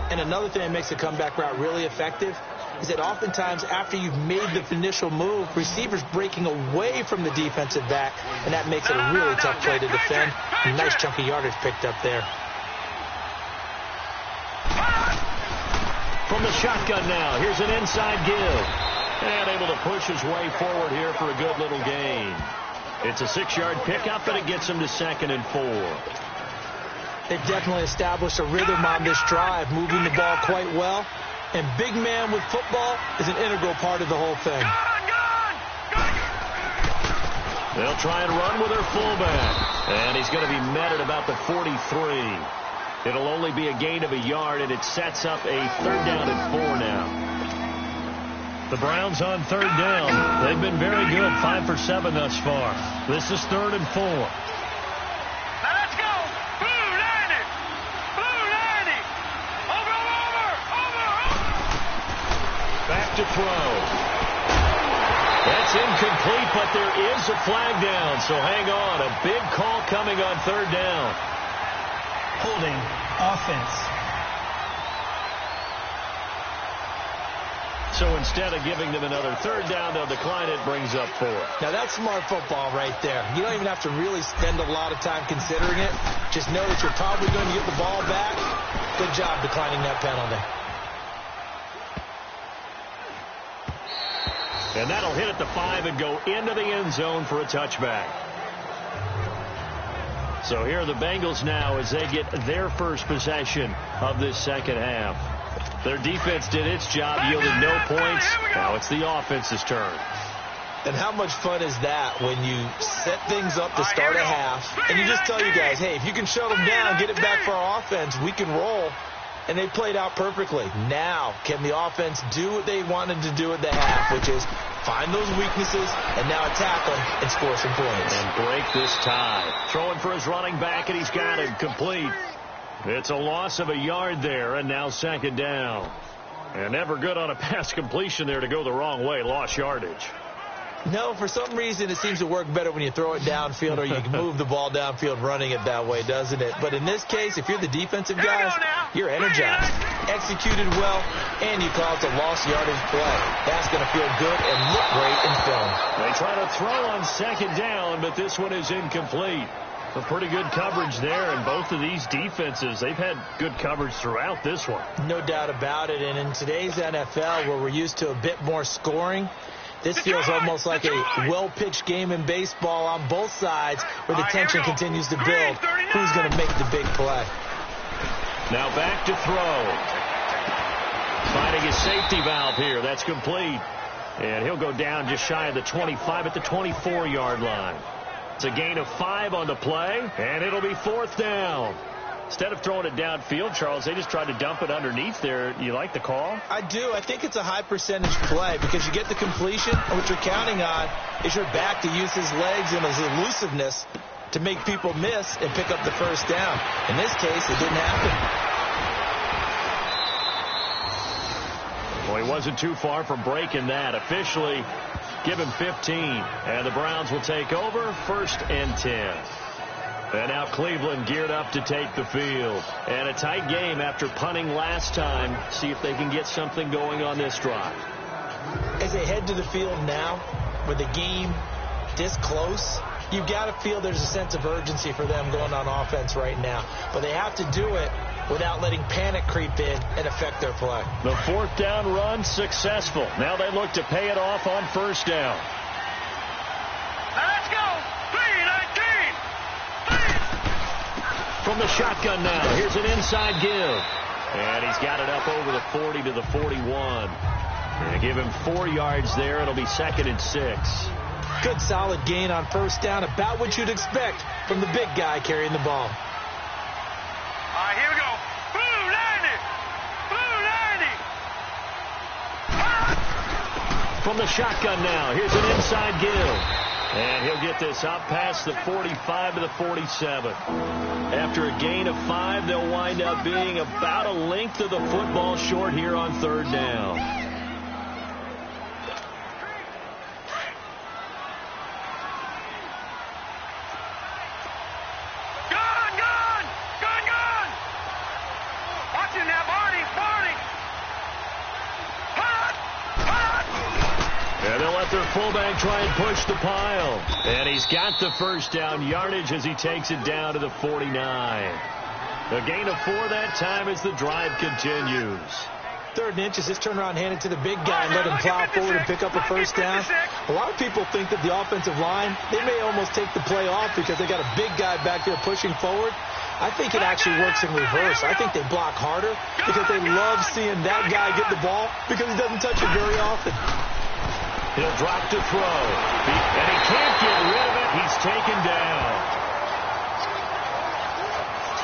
And another thing that makes the comeback route really effective is that oftentimes after you've made the initial move, receivers breaking away from the defensive back, and that makes it a really tough play to defend. A nice chunk of yardage picked up there. From the shotgun now, here's an inside give. And able to push his way forward here for a good little gain. It's a 6-yard pickup, and it gets him to 2nd and 4. They've definitely established a rhythm on this drive, moving the ball quite well. And big man with football is an integral part of the whole thing. They'll try and run with their fullback. And he's going to be met at about the 43. It'll only be a gain of a yard, and it sets up a 3rd down and 4 now. The Browns on 3rd down. They've been very good, 5 for 7 thus far. This is 3rd and 4. Now let's go. Blue 90. Blue 90. Over. Back to throw. That's incomplete, but there is a flag down, so hang on. A big call coming on 3rd down. Holding offense. So instead of giving them another 3rd down, they'll decline it, brings up 4. Now that's smart football right there. You don't even have to really spend a lot of time considering it. Just know that you're probably going to get the ball back. Good job declining that penalty. And that'll hit at the 5 and go into the end zone for a touchback. So here are the Bengals now as they get their first possession of this second half. Their defense did its job, yielded no points. Now it's the offense's turn. And how much fun is that when you set things up to start a half, and you just tell you guys, hey, if you can shut them down, get it back for our offense, we can roll. And they played out perfectly. Now, can the offense do what they wanted to do at the half, which is find those weaknesses and now attack them and score some points. And break this tie. Throwing for his running back, and he's got it complete. It's a loss of a yard there, and now 2nd down. And never good on a pass completion there to go the wrong way. Lost yardage. No, for some reason it seems to work better when you throw it downfield or you can move the ball downfield running it that way, doesn't it? But in this case, if you're the defensive guys, you're energized, executed well, and you caused a lost yardage play. That's going to feel good and look great in film. They try to throw on 2nd down, but this one is incomplete. A pretty good coverage there, and both of these defenses, they've had good coverage throughout this one. No doubt about it, and in today's NFL where we're used to a bit more scoring, this feels almost like a well-pitched game in baseball on both sides where the tension continues to build. Who's going to make the big play? Now back to throw. Finding his safety valve here. That's complete. And he'll go down just shy of the 25 at the 24-yard line. It's a gain of 5 on the play, and it'll be 4th down. Instead of throwing it downfield, Charles, they just tried to dump it underneath there. You like the call? I do. I think it's a high percentage play because you get the completion, and what you're counting on is your back to use his legs and his elusiveness to make people miss and pick up the 1st down. In this case, it didn't happen. Well, he wasn't too far from breaking that. Officially, give him 15, and the Browns will take over 1st and 10. And now Cleveland geared up to take the field. And a tight game after punting last time. See if they can get something going on this drive. As they head to the field now, with the game this close, you've got to feel there's a sense of urgency for them going on offense right now. But they have to do it without letting panic creep in and affect their play. The fourth down run successful. Now they look to pay it off on first down. Now let's go. 3-19. From the shotgun now, here's an inside give. And he's got it up over the 40 to the 41. And give him 4 yards there. It'll be 2nd and 6. Good solid gain on first down, about what you'd expect from the big guy carrying the ball. All right, here we go. Blue 90. From the shotgun now, here's an inside give. And he'll get this up past the 45 to the 47. After a gain of 5, they'll wind up being about a length of the football short here on third down. Their fullback try and push the pile. And he's got the first down yardage as he takes it down to the 49. A gain of 4 that time as the drive continues. 3rd and inches, just turn around, hand it to the big guy and let him plow forward and pick up a first down. A lot of people think that the offensive line, they may almost take the play off because they got a big guy back there pushing forward. I think it actually works in reverse. I think they block harder because they love seeing that guy get the ball because he doesn't touch it very often. He'll drop to throw. And he can't get rid of it. He's taken down.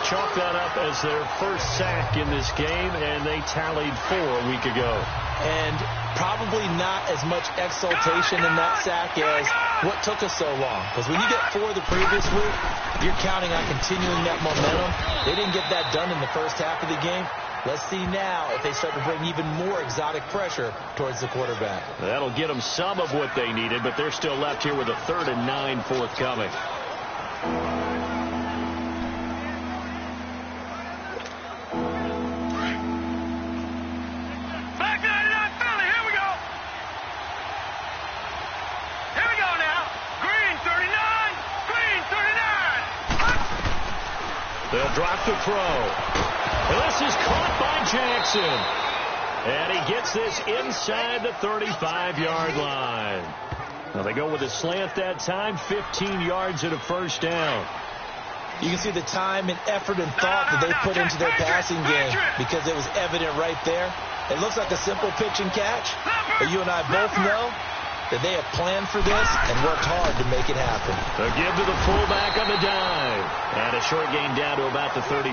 Chalk that up as their first sack in this game, and they tallied 4 a week ago. And probably not as much exultation in that sack as what took us so long. Because when you get 4 the previous week, you're counting on continuing that momentum. They didn't get that done in the first half of the game. Let's see now if they start to bring even more exotic pressure towards the quarterback. That'll get them some of what they needed, but they're still left here with a 3rd and 9 forthcoming. Back 99 Philly, here we go. Here we go now. Green 39. Green 39. They'll drop the throw. And this is caught by Jackson. And he gets this inside the 35-yard line. Now they go with a slant that time, 15 yards and a first down. You can see the time and effort and thought that they put into their passing game because it was evident right there. It looks like a simple pitch and catch, but you and I both know that they have planned for this and worked hard to make it happen. A give to the fullback on the dive. And a short gain down to about the 33.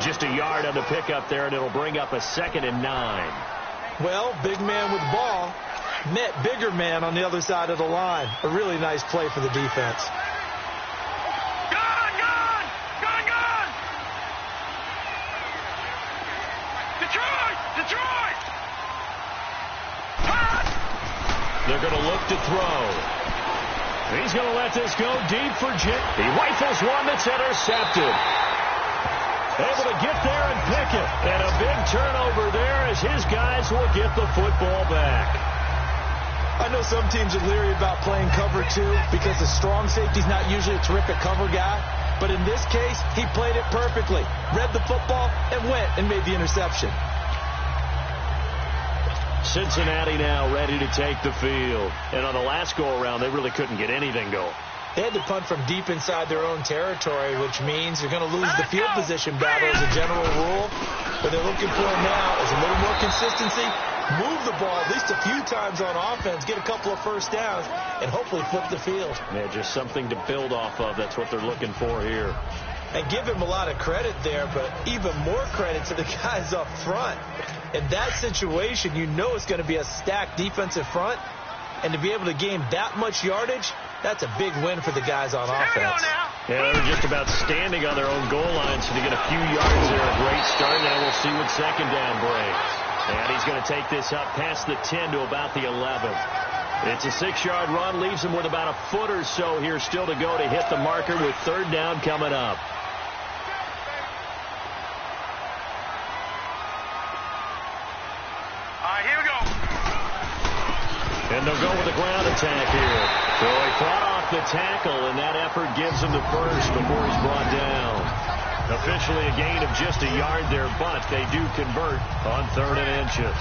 Just a yard on the pickup there, and it'll bring up a 2nd and 9. Well, big man with the ball met bigger man on the other side of the line. A really nice play for the defense. Gone! Detroit! They're going to look to throw. He's going to let this go deep for Jim. He rifles one that's intercepted. Able to get there and pick it. And a big turnover there as his guys will get the football back. I know some teams are leery about playing cover 2 because the strong safety's not usually a terrific cover guy. But in this case, he played it perfectly. Read the football and went and made the interception. Cincinnati now ready to take the field. And on the last go-around, they really couldn't get anything going. They had to punt from deep inside their own territory, which means you're going to lose the field position battle as a general rule. What they're looking for now is a little more consistency, move the ball at least a few times on offense, get a couple of first downs, and hopefully flip the field. Yeah, just something to build off of. That's what they're looking for here. And give him a lot of credit there, but even more credit to the guys up front. In that situation, you know it's going to be a stacked defensive front, and to be able to gain that much yardage, that's a big win for the guys on offense. Yeah, they're just about standing on their own goal line, so to get a few yards there, a great start. Now we'll see what second down brings. And he's going to take this up past the 10 to about the 11. It's a 6-yard run, leaves him with about a foot or so here still to go to hit the marker with third down coming up. All right, here we go. And they'll go with a ground attack here. So he fought off the tackle, and that effort gives him the first before he's brought down. Officially a gain of just a yard there, but they do convert on 3rd and inches.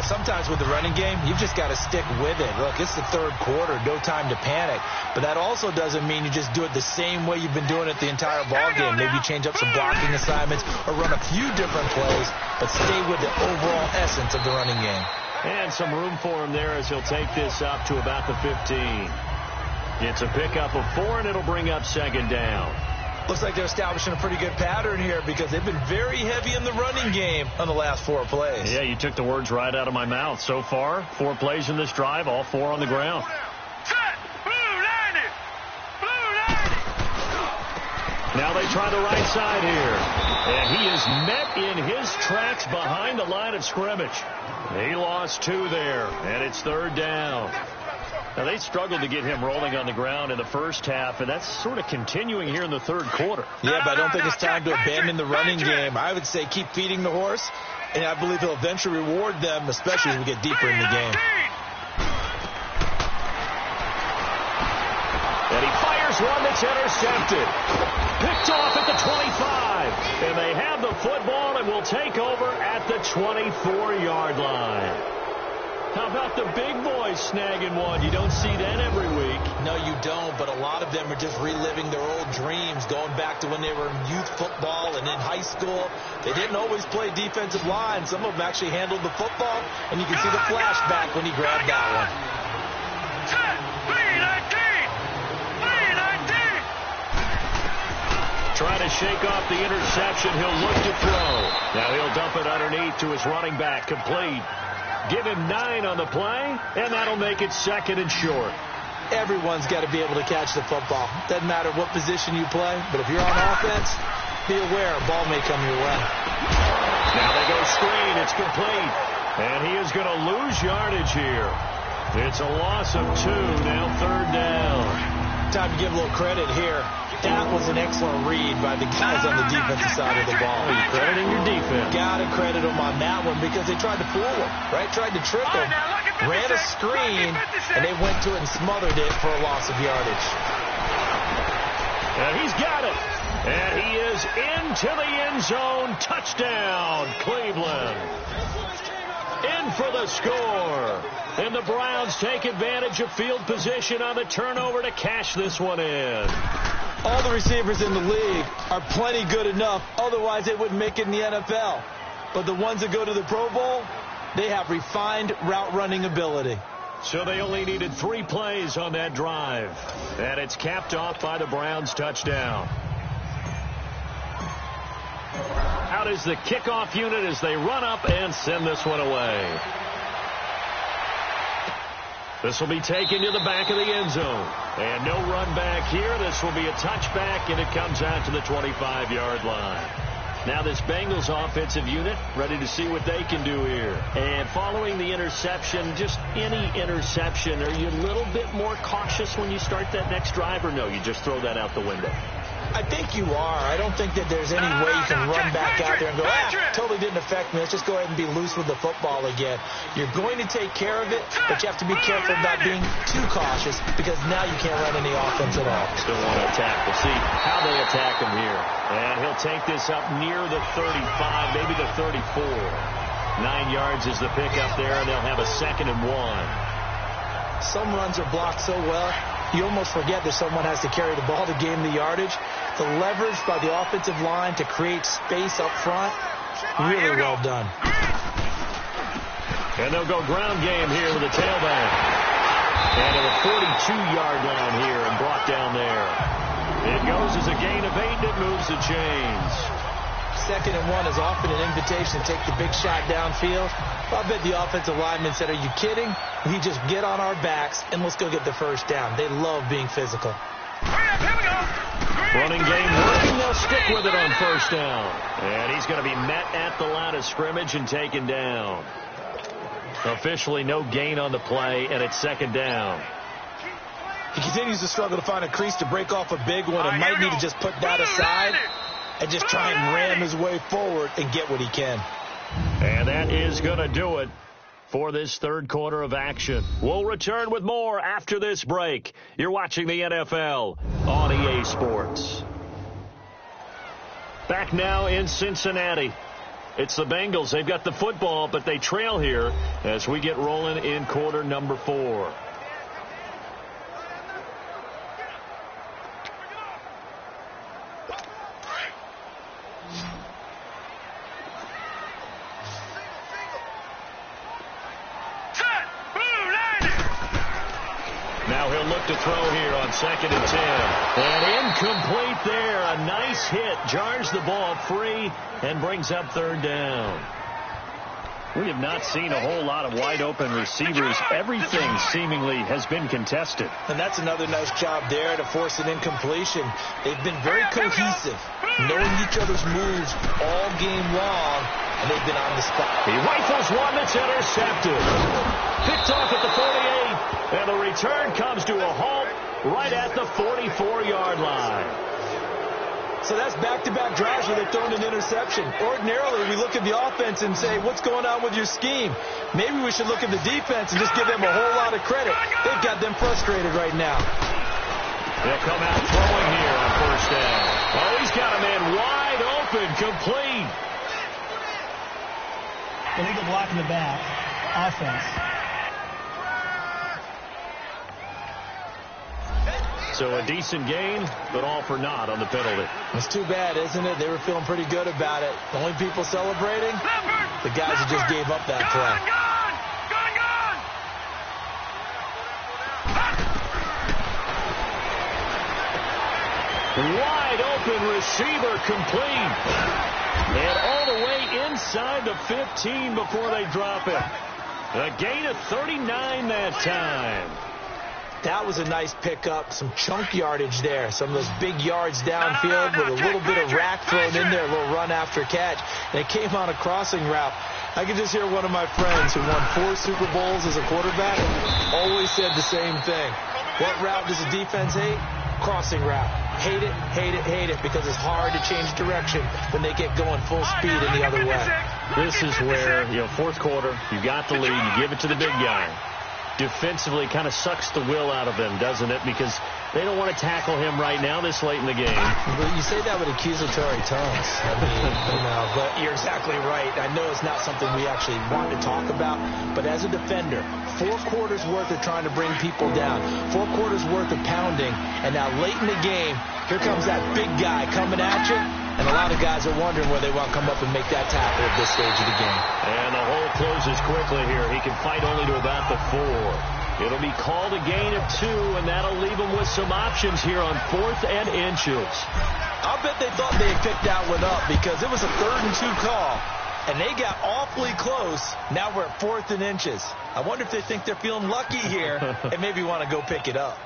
Sometimes with the running game, you've just got to stick with it. Look, it's the 3rd quarter, no time to panic. But that also doesn't mean you just do it the same way you've been doing it the entire ball game. Maybe you change up some blocking assignments or run a few different plays, but stay with the overall essence of the running game. And some room for him there as he'll take this up to about the 15. It's a pickup of 4, and it'll bring up 2nd down. Looks like they're establishing a pretty good pattern here because they've been very heavy in the running game on the last 4 plays. Yeah, you took the words right out of my mouth. So far, 4 plays in this drive, all 4 on the ground. Now they try the right side here. And he is met in his tracks behind the line of scrimmage. He lost 2 there, and it's 3rd down. Now, they struggled to get him rolling on the ground in the first half, and that's sort of continuing here in the 3rd quarter. Yeah, but I don't think it's time to abandon the running game. I would say keep feeding the horse, and I believe he'll eventually reward them, especially as we get deeper in the game. And he fires one that's intercepted. Picked off at the 25. And they have the football and will take over at the 24-yard line. How about the big boys snagging one? You don't see that every week. No, you don't, but a lot of them are just reliving their old dreams, going back to when they were in youth football and in high school. They didn't always play defensive line. Some of them actually handled the football, and you can see the flashback when he grabbed that one. 3-19. Trying to shake off the interception. He'll look to throw. Now he'll dump it underneath to his running back. Complete. Give him 9 on the play, and that'll make it 2nd and short. Everyone's got to be able to catch the football. Doesn't matter what position you play, but if you're on offense, be aware a ball may come your way. Now they go screen. It's complete. And he is going to lose yardage here. It's a loss of 2. Now 3rd down. Time to give a little credit here. That was an excellent read by the guys on the defensive side of the ball. You're crediting your defense. Got to credit them on that one because they tried to fool him, right? Tried to trick him, ran a screen, and they went to it and smothered it for a loss of yardage. And he's got it. And he is into the end zone. Touchdown, Cleveland. In for the score. And the Browns take advantage of field position on the turnover to cash this one in. All the receivers in the league are plenty good enough. Otherwise, they wouldn't make it in the NFL. But the ones that go to the Pro Bowl, they have refined route running ability. So they only needed 3 plays on that drive. And it's capped off by the Browns' touchdown. Out is the kickoff unit as they run up and send this one away. This will be taken to the back of the end zone. And no run back here. This will be a touchback, and it comes out to the 25-yard line. Now this Bengals offensive unit ready to see what they can do here. And following the interception, just any interception, are you a little bit more cautious when you start that next drive, or no, you just throw that out the window? I think you are. I don't think that there's any way you can run back out there and go, totally didn't affect me. Let's just go ahead and be loose with the football again. You're going to take care of it, but you have to be careful about being too cautious because now you can't run any offense at all. Still want to attack. We'll see how they attack him here. And he'll take this up near the 35, maybe the 34. 9 yards is the pickup there, and they'll have a 2nd and 1. Some runs are blocked so well, you almost forget that someone has to carry the ball to gain the yardage. The leverage by the offensive line to create space up front, really well done. And they'll go ground game here with the tailback. And to the 42-yard line here and brought down there. It goes as a gain of 8, and it moves the chains. 2nd and 1 is often an invitation to take the big shot downfield. I bet the offensive lineman said, are you kidding? We just get on our backs and let's go get the first down. They love being physical. Running game working. They'll stick with it on 1st down. And he's going to be met at the line of scrimmage and taken down. Officially no gain on the play, and it's second down. He continues to struggle to find a crease to break off a big one and might need to just put that aside and just try and ram his way forward and get what he can. And that is going to do it for this third quarter of action. We'll return with more after this break. You're watching the NFL on EA Sports. Back now in Cincinnati. It's the Bengals. They've got the football, but they trail here as we get rolling in quarter number 4. Now he'll look to throw here on 2nd and 10. And incomplete there. A nice hit. Jars the ball free and brings up third down. We have not seen a whole lot of wide open receivers. Everything seemingly has been contested. And that's another nice job there to force an incompletion. They've been very cohesive, knowing each other's moves all game long, and they've been on the spot. He rifles one that's intercepted. Picked off at the 48, and the return comes to a halt right at the 44-yard line. So that's back-to-back drives where they're throwing an interception. Ordinarily, we look at the offense and say, what's going on with your scheme? Maybe we should look at the defense and just give them a whole lot of credit. They've got them frustrated right now. They'll come out throwing here on first down. Oh, he's got a man wide open, complete. Illegal block in the back. Offense. So a decent gain, but all for naught on the penalty. It's too bad, isn't it? They were feeling pretty good about it. The only people celebrating, the guys who just gave up that play. Wide open receiver complete. And all the way inside the 15 before they drop it. A gain of 39 that time. That was a nice pickup, some chunk yardage there, some of those big yards downfield with a little bit of rack thrown in there, a little run after catch. And it came on a crossing route. I could just hear one of my friends who won 4 Super Bowls as a quarterback always said the same thing. What route does the defense hate? Crossing route. Hate it, hate it, hate it, because it's hard to change direction when they get going full speed in the other way. This is where, fourth quarter, you got the lead, you give it to the big guy. Defensively kind of sucks the will out of them, doesn't it? Because they don't want to tackle him right now this late in the game. Well, you say that with accusatory tones. I mean, but you're exactly right. I know it's not something we actually want to talk about, but as a defender, 4 quarters worth of trying to bring people down, 4 quarters worth of pounding, and now late in the game, here comes that big guy coming at you, and a lot of guys are wondering whether they want to come up and make that tackle at this stage of the game. And the hole closes quickly here. He can fight only to about the 4. It'll be called a gain of 2, and that'll leave him with some options here on 4th and inches. I'll bet they thought they had picked that one up because it was a 3rd and 2 call, and they got awfully close. Now we're at 4th and inches. I wonder if they think they're feeling lucky here and maybe want to go pick it up.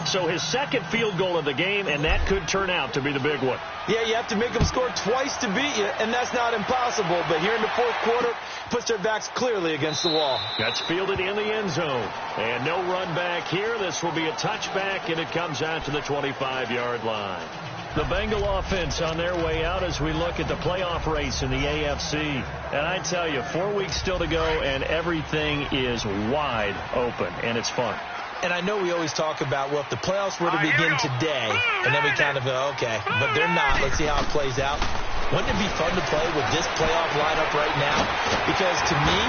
So his second field goal of the game, and that could turn out to be the big one. Yeah, you have to make them score twice to beat you, and that's not impossible. But here in the 4th quarter, puts their backs clearly against the wall. That's fielded in the end zone. And no run back here. This will be a touchback, and it comes out to the 25-yard line. The Bengal offense on their way out as we look at the playoff race in the AFC. And I tell you, 4 weeks still to go, and everything is wide open, and it's fun. And I know we always talk about, well, if the playoffs were to begin today, and then we kind of go, okay, but they're not. Let's see how it plays out. Wouldn't it be fun to play with this playoff lineup right now? Because to me,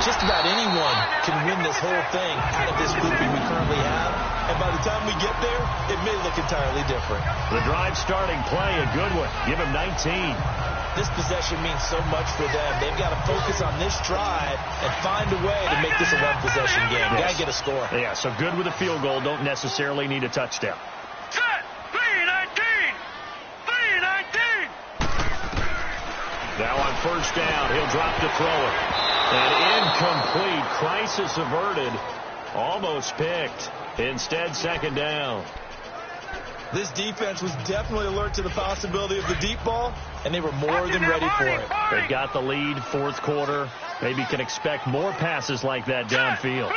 just about anyone can win this whole thing out of this grouping we currently have. And by the time we get there, it may look entirely different. The drive starting play, a good one. Give him 19. This possession means so much for them. They've got to focus on this drive and find a way to make this a one-possession game. Yes. Got to get a score. Yeah, so good with a field goal. Don't necessarily need a touchdown. Set! 3-19! 3-19! Now on first down, he'll drop to throw it. And incomplete. Crisis averted. Almost picked. Instead, second down. This defense was definitely alert to the possibility of the deep ball, and they were more than ready for it. They've got the lead, fourth quarter. Maybe can expect more passes like that downfield.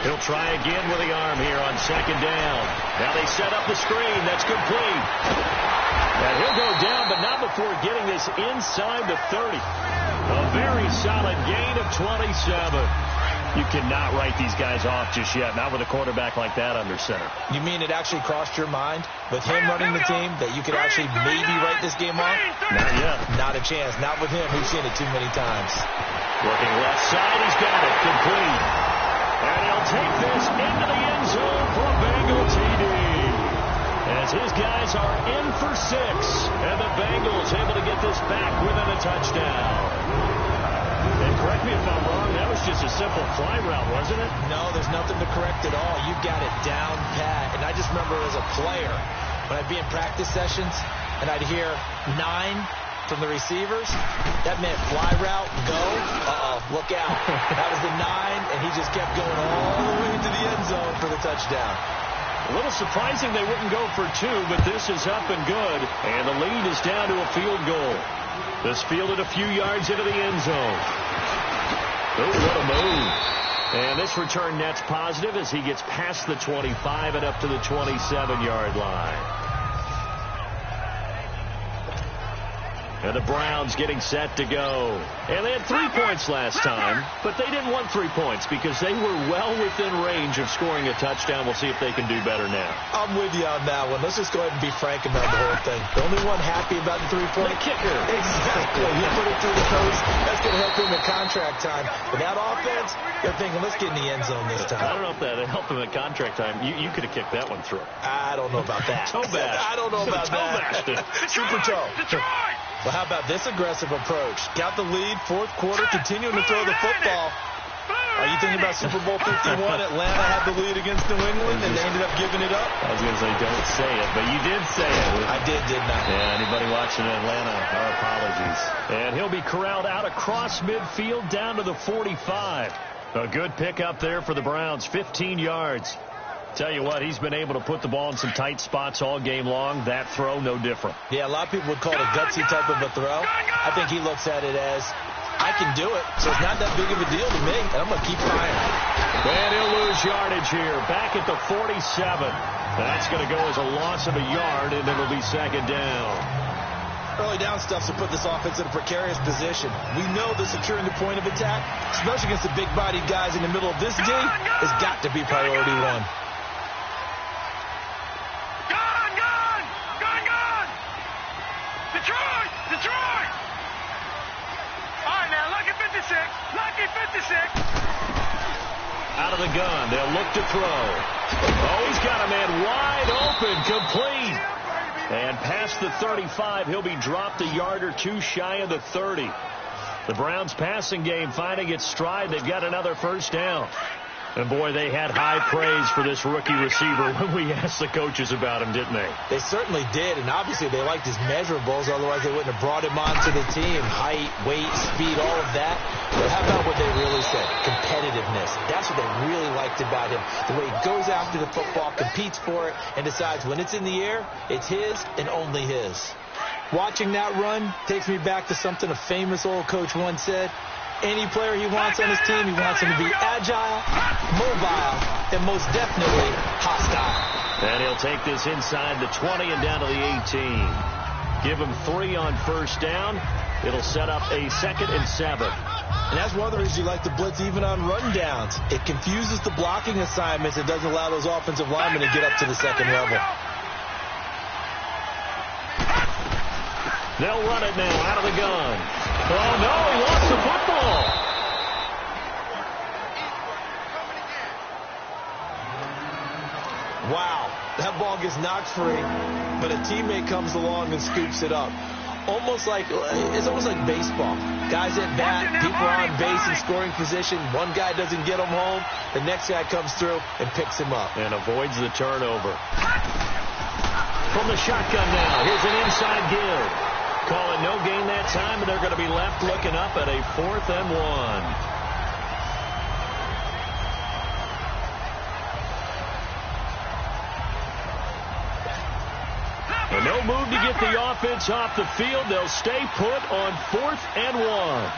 He'll try again with the arm here on second down. Now they set up the screen. That's complete. And he'll go down, but not before getting this inside the 30. A very solid gain of 27. You cannot write these guys off just yet, not with a quarterback like that under center. You mean it actually crossed your mind with him running the team that you could actually maybe write this game off? Not yet. Not a chance. Not with him. We've seen it too many times. Looking left side. He's got it. Complete. And he'll take this into the end zone for a Bengal TD. As his guys are in for 6. And the Bengals able to get this back within a touchdown. And correct me if I'm wrong, that was just a simple fly route, wasn't it? No, there's nothing to correct at all. You got it down pat. And I just remember as a player, when I'd be in practice sessions, and I'd hear 9 from the receivers, that meant fly route, go, look out. That was the 9, and he just kept going all the way into the end zone for the touchdown. A little surprising they wouldn't go for 2, but this is up and good, and the lead is down to a field goal. This fielded a few yards into the end zone. Oh, what a move. And this return net's positive as he gets past the 25 and up to the 27-yard line. And the Browns getting set to go. And they had 3 points last time, but they didn't want 3 points because they were well within range of scoring a touchdown. We'll see if they can do better now. I'm with you on that one. Let's just go ahead and be frank about the whole thing. The only one happy about the 3-point kicker. Exactly. He put it through the post. That's going to help him at contract time. But that offense, they're thinking, let's get in the end zone this time. I don't know if that helped him at contract time. You could have kicked that one through. I don't know about that. Toe bash. I don't know about that. Super toe. Well, how about this aggressive approach? Got the lead, fourth quarter, continuing to throw the football. Are you thinking about Super Bowl 51? Atlanta had the lead against New England, and they ended up giving it up? I was going to say, don't say it, but you did say it. I didn't I? Yeah, anybody watching Atlanta, our apologies. And he'll be corralled out across midfield down to the 45. A good pickup there for the Browns, 15 yards. Tell you what, he's been able to put the ball in some tight spots all game long. That throw, no different. Yeah, a lot of people would call it a gutsy type of a throw. I think he looks at it as, I can do it, so it's not that big of a deal to me, and I'm going to keep firing. And he'll lose yardage here, back at the 47. That's going to go as a loss of a yard, and it'll be second down. Early down stuffs to put this offense in a precarious position. We know that securing the point of attack, especially against the big-bodied guys in the middle of this D, has got to be priority one. Detroit! All right, now, lucky 56. Out of the gun, they'll look to throw. Oh, he's got a man wide open, complete. And past the 35, he'll be dropped a yard or 2 shy of the 30. The Browns passing game finding its stride. They've got another first down. And, boy, they had high praise for this rookie receiver when we asked the coaches about him, didn't they? They certainly did, and obviously they liked his measurables. Otherwise, they wouldn't have brought him onto the team. Height, weight, speed, all of that. But how about what they really said? Competitiveness. That's what they really liked about him. The way he goes after the football, competes for it, and decides when it's in the air, it's his and only his. Watching that run takes me back to something a famous old coach once said. Any player he wants on his team, he wants him to be agile, mobile, and most definitely hostile. And he'll take this inside the 20 and down to the 18. Give him 3 on first down. It'll set up a 2nd and 7. And that's one of the reasons you like to blitz even on rundowns. It confuses the blocking assignments and doesn't allow those offensive linemen to get up to the second level. They'll run it now out of the gun. Oh, no, he lost the football. Wow, that ball gets knocked free, but a teammate comes along and scoops it up. It's almost like baseball. Guys at bat, people are on base in scoring position. One guy doesn't get him home. The next guy comes through and picks him up. And avoids the turnover. From the shotgun now, here's an inside give. Call it no gain that time, and they're going to be left looking up at a 4th and 1. no move to get the offense off the field. They'll stay put on 4th and 1.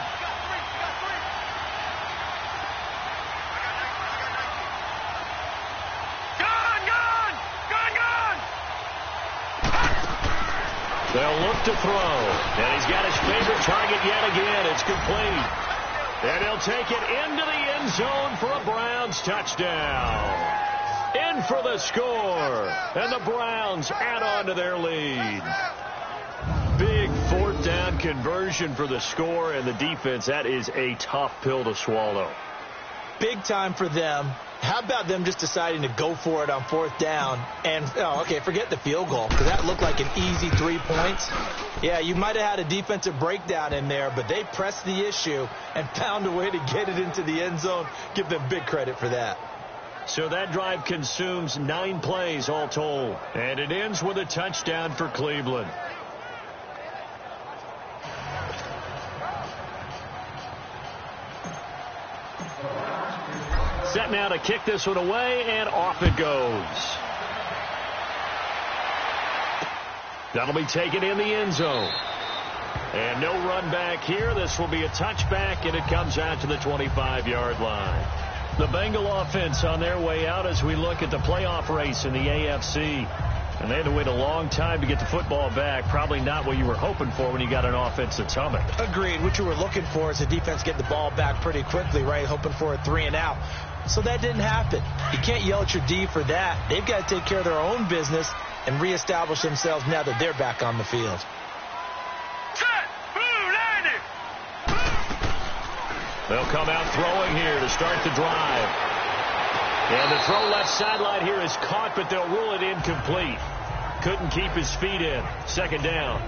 They'll look to throw. And he's got his favorite target yet again. It's complete. And he'll take it into the end zone for a Browns touchdown. In for the score. And the Browns add on to their lead. Big 4th down conversion for the score, and the defense, that is a tough pill to swallow. Big time for them. How about them just deciding to go for it on 4th down? And, forget the field goal, because that looked like an easy 3 points. Yeah, you might have had a defensive breakdown in there, but they pressed the issue and found a way to get it into the end zone. Give them big credit for that. So that drive consumes 9 plays all told. And it ends with a touchdown for Cleveland. Set now to kick this one away, and off it goes. That'll be taken in the end zone. And no run back here. This will be a touchback, and it comes out to the 25-yard line. The Bengal offense on their way out as we look at the playoff race in the AFC. And they had to wait a long time to get the football back. Probably not what you were hoping for when you got an offense that's humming. Agreed. What you were looking for is the defense get the ball back pretty quickly, right? Hoping for a 3 and out. So that didn't happen. You can't yell at your D for that. They've got to take care of their own business and reestablish themselves now that they're back on the field. They'll come out throwing here to start the drive. And the throw left sideline here is caught, but they'll rule it incomplete. Couldn't keep his feet in. 2nd down.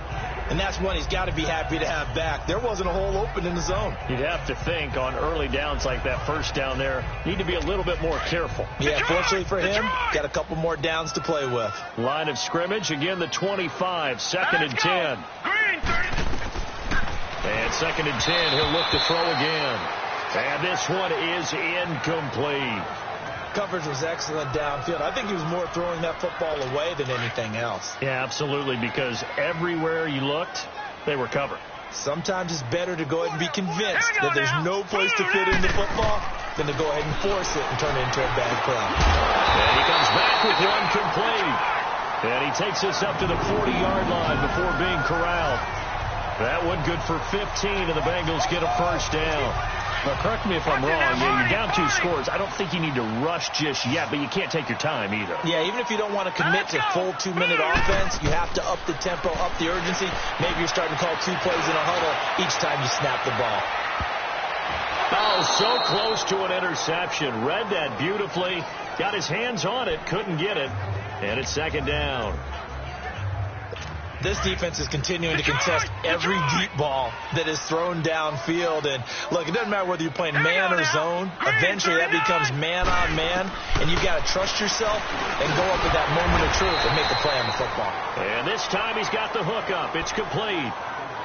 And that's one he's got to be happy to have back. There wasn't a hole open in the zone. You'd have to think on early downs like that first down there, need to be a little bit more careful. Yeah, fortunately for him, got a couple more downs to play with. Line of scrimmage, again the 25, 2nd and 10. And 2nd and 10, he'll look to throw again. And this one is incomplete. Coverage was excellent downfield. I think he was more throwing that football away than anything else. Yeah, absolutely, because everywhere you looked, they were covered. Sometimes it's better to go ahead and be convinced that there's no place to fit in the football than to go ahead and force it and turn it into a bad play. And he comes back with one complete. And he takes us up to the 40-yard line before being corralled. That one good for 15, and the Bengals get a first down. Now, correct me if I'm wrong. Yeah, you're down 2 scores. I don't think you need to rush just yet, but you can't take your time either. Yeah, even if you don't want to commit to full 2-minute offense, you have to up the tempo, up the urgency. Maybe you're starting to call 2 plays in a huddle each time you snap the ball. Oh, so close to an interception. Read that beautifully. Got his hands on it, couldn't get it. And it's 2nd down. This defense is continuing to contest every deep ball that is thrown downfield. And, look, it doesn't matter whether you're playing man or zone. Eventually that becomes man-on-man, and you've got to trust yourself and go up at that moment of truth and make the play on the football. And this time he's got the hook up. It's complete.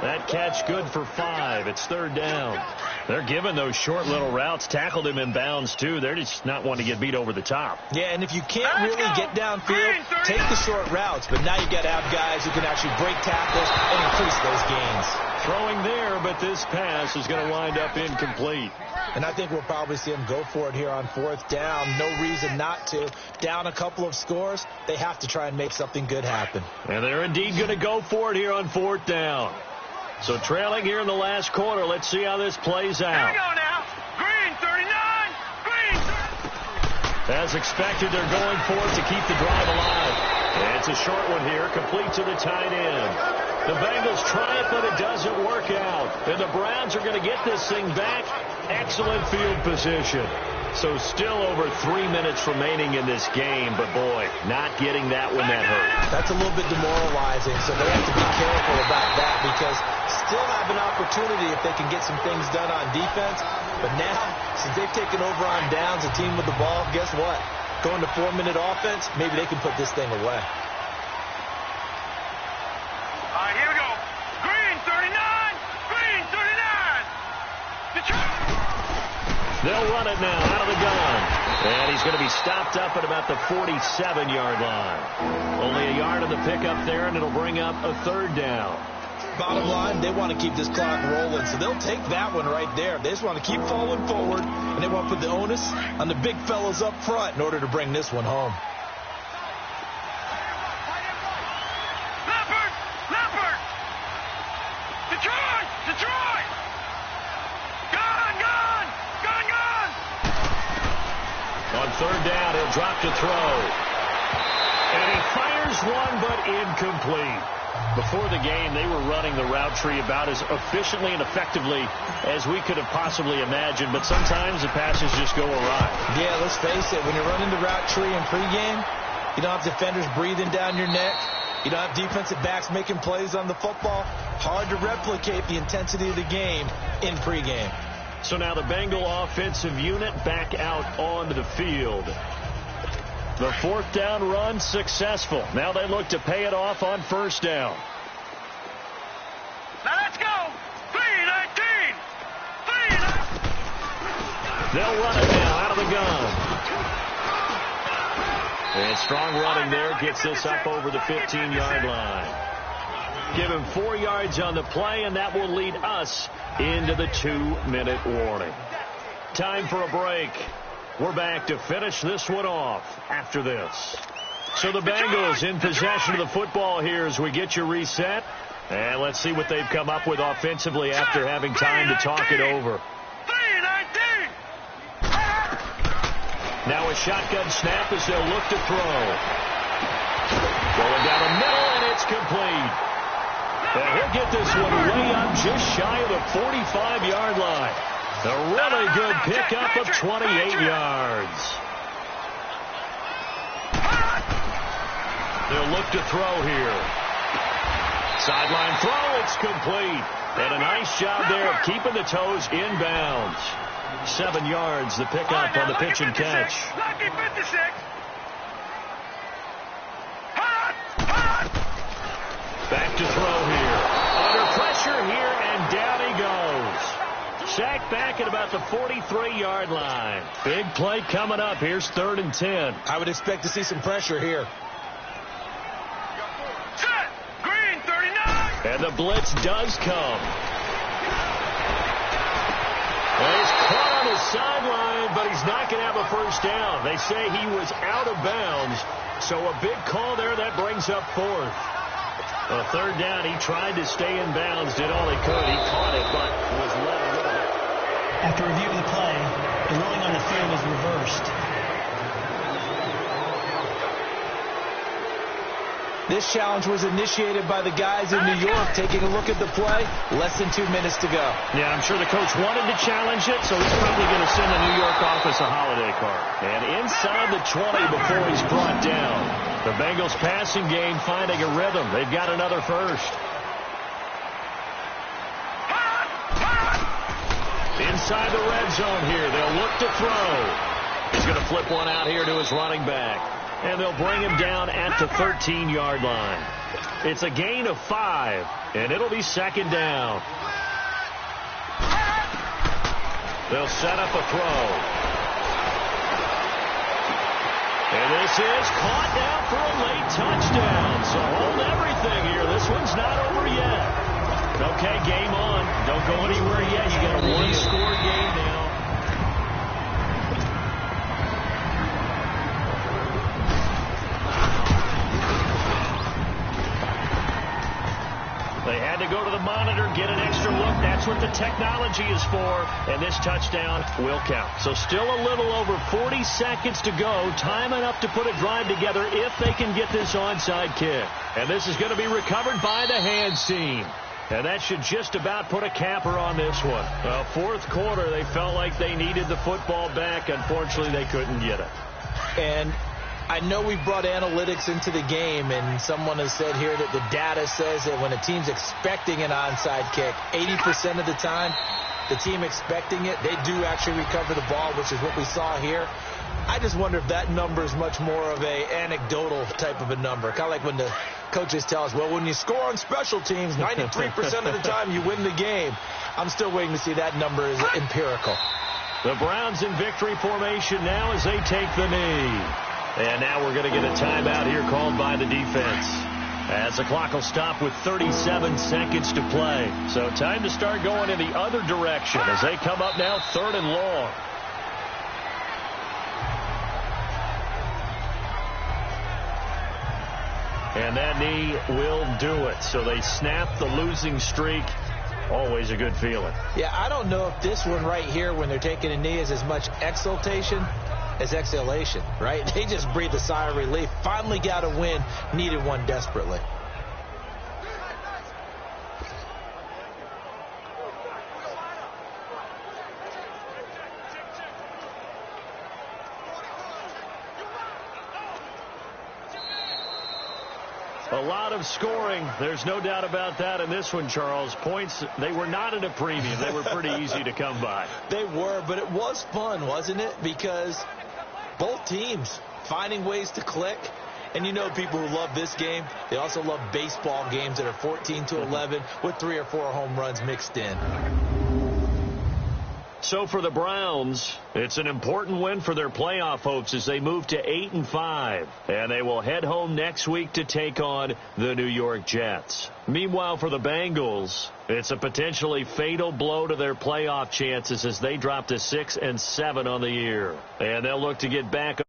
That catch good for 5. It's 3rd down. They're giving those short little routes. Tackled him in bounds, too. They're just not wanting to get beat over the top. Yeah, and if you can't really get downfield, take the short routes. But now you got to have guys who can actually break tackles and increase those gains. Throwing there, but this pass is going to wind up incomplete. And I think we'll probably see him go for it here on 4th down. No reason not to. Down a couple of scores, they have to try and make something good happen. And they're indeed going to go for it here on 4th down. So trailing here in the last quarter. Let's see how this plays out. Here we go now. Green, 39. Green. As expected, they're going for it to keep the drive alive. And it's a short one here, complete to the tight end. The Bengals try it, but it doesn't work out. And the Browns are going to get this thing back. Excellent field position. So still over 3 minutes remaining in this game, but boy, not getting that one that hurt. That's a little bit demoralizing, so they have to be careful about that because still have an opportunity if they can get some things done on defense. But now, since they've taken over on downs, a team with the ball, guess what? Going to 4-minute offense, maybe they can put this thing away. All right, here we go. Green, 39. Green, 39. Detroit. They'll run it now out of the gun. And he's going to be stopped up at about the 47-yard line. Only a yard on the pickup there, and it'll bring up a third down. Bottom line, they want to keep this clock rolling, so they'll take that one right there. They just want to keep falling forward, and they want to put the onus on the big fellas up front in order to bring this one home. Leopard! Detroit! Gone! On third down, he'll drop to throw. And he fires one, but incomplete. Before the game, they were running the route tree about as efficiently and effectively as we could have possibly imagined, but sometimes the passes just go awry. Yeah, let's face it, when you're running the route tree in pregame, you don't have defenders breathing down your neck. You don't have defensive backs making plays on the football. Hard to replicate the intensity of the game in pregame. So now the Bengal offensive unit back out onto the field. The fourth down run successful. Now they look to pay it off on first down. Now let's go! 3-19! They'll run it now out of the gun. And strong running there gets this up over the 15-yard line. Give him 4 yards on the play, and that will lead us into the 2-minute warning. Time for a break. We're back to finish this one off after this. So the Bengals in possession of the football here as we get you reset. And let's see what they've come up with offensively after having time to talk it over. 3-19! Now a shotgun snap as they'll look to throw. Going down the middle, and it's complete. And he'll get this one way up just shy of the 45-yard line. A really good pickup of 28 yards. They'll look to throw here. Sideline throw, it's complete. And a nice job there of keeping the toes inbounds. 7 yards, the pickup on the pitch and catch. Lucky 56! Back to throw here. Under pressure here, and down he goes. Sacked back at about the 43-yard line. Big play coming up. Here's 3rd and 10. I would expect to see some pressure here. Set! Green, 39! And the blitz does come. Well, he's caught on the sideline, but he's not going to have a first down. They say he was out of bounds, so a big call there that brings up 4th. Well, 3rd down, he tried to stay in bounds, did all he could. He caught it, but was let a little bit. After review of the play, the ruling on the field was reversed. This challenge was initiated by the guys in New York taking a look at the play. Less than 2 minutes to go. Yeah, I'm sure the coach wanted to challenge it, so he's probably going to send the New York office a holiday card. And inside the 20 before he's brought down. The Bengals passing game finding a rhythm. They've got another first. Inside the red zone here. They'll look to throw. He's going to flip one out here to his running back. And they'll bring him down at the 13-yard line. It's a gain of 5, and it'll be 2nd down. They'll set up a throw. And this is caught now for a late touchdown. So hold everything here. This one's not over yet. Okay, game on. Don't go anywhere yet. You got a 1-score game now. They had to go to the monitor, get an extra look. That's what the technology is for. And this touchdown will count. So still a little over 40 seconds to go. Time enough to put a drive together if they can get this onside kick. And this is going to be recovered by the hands team. And that should just about put a capper on this one. Well, 4th quarter, they felt like they needed the football back. Unfortunately, they couldn't get it. And I know we brought analytics into the game, and someone has said here that the data says that when a team's expecting an onside kick, 80% of the time, the team expecting it, they do actually recover the ball, which is what we saw here. I just wonder if that number is much more of a anecdotal type of a number. Kind of like when the coaches tell us, well, when you score on special teams, 93% of the time you win the game. I'm still waiting to see that number is empirical. The Browns in victory formation now as they take the knee. And now we're going to get a timeout here called by the defense, as the clock will stop with 37 seconds to play. So time to start going in the other direction as they come up now 3rd and long. And that knee will do it. So they snap the losing streak. Always a good feeling. Yeah, I don't know if this one right here when they're taking a knee is as much exultation as exhalation, right? They just breathed a sigh of relief. Finally got a win. Needed one desperately. A lot of scoring. There's no doubt about that in this one, Charles. Points, they were not at a premium. They were pretty easy to come by. They were, but it was fun, wasn't it? Because both teams finding ways to click. And you know people who love this game, they also love baseball games that are 14-11 with 3 or 4 home runs mixed in. So for the Browns, it's an important win for their playoff hopes as they move to 8-5. And they will head home next week to take on the New York Jets. Meanwhile, for the Bengals, it's a potentially fatal blow to their playoff chances as they drop to 6-7 on the year. And they'll look to get back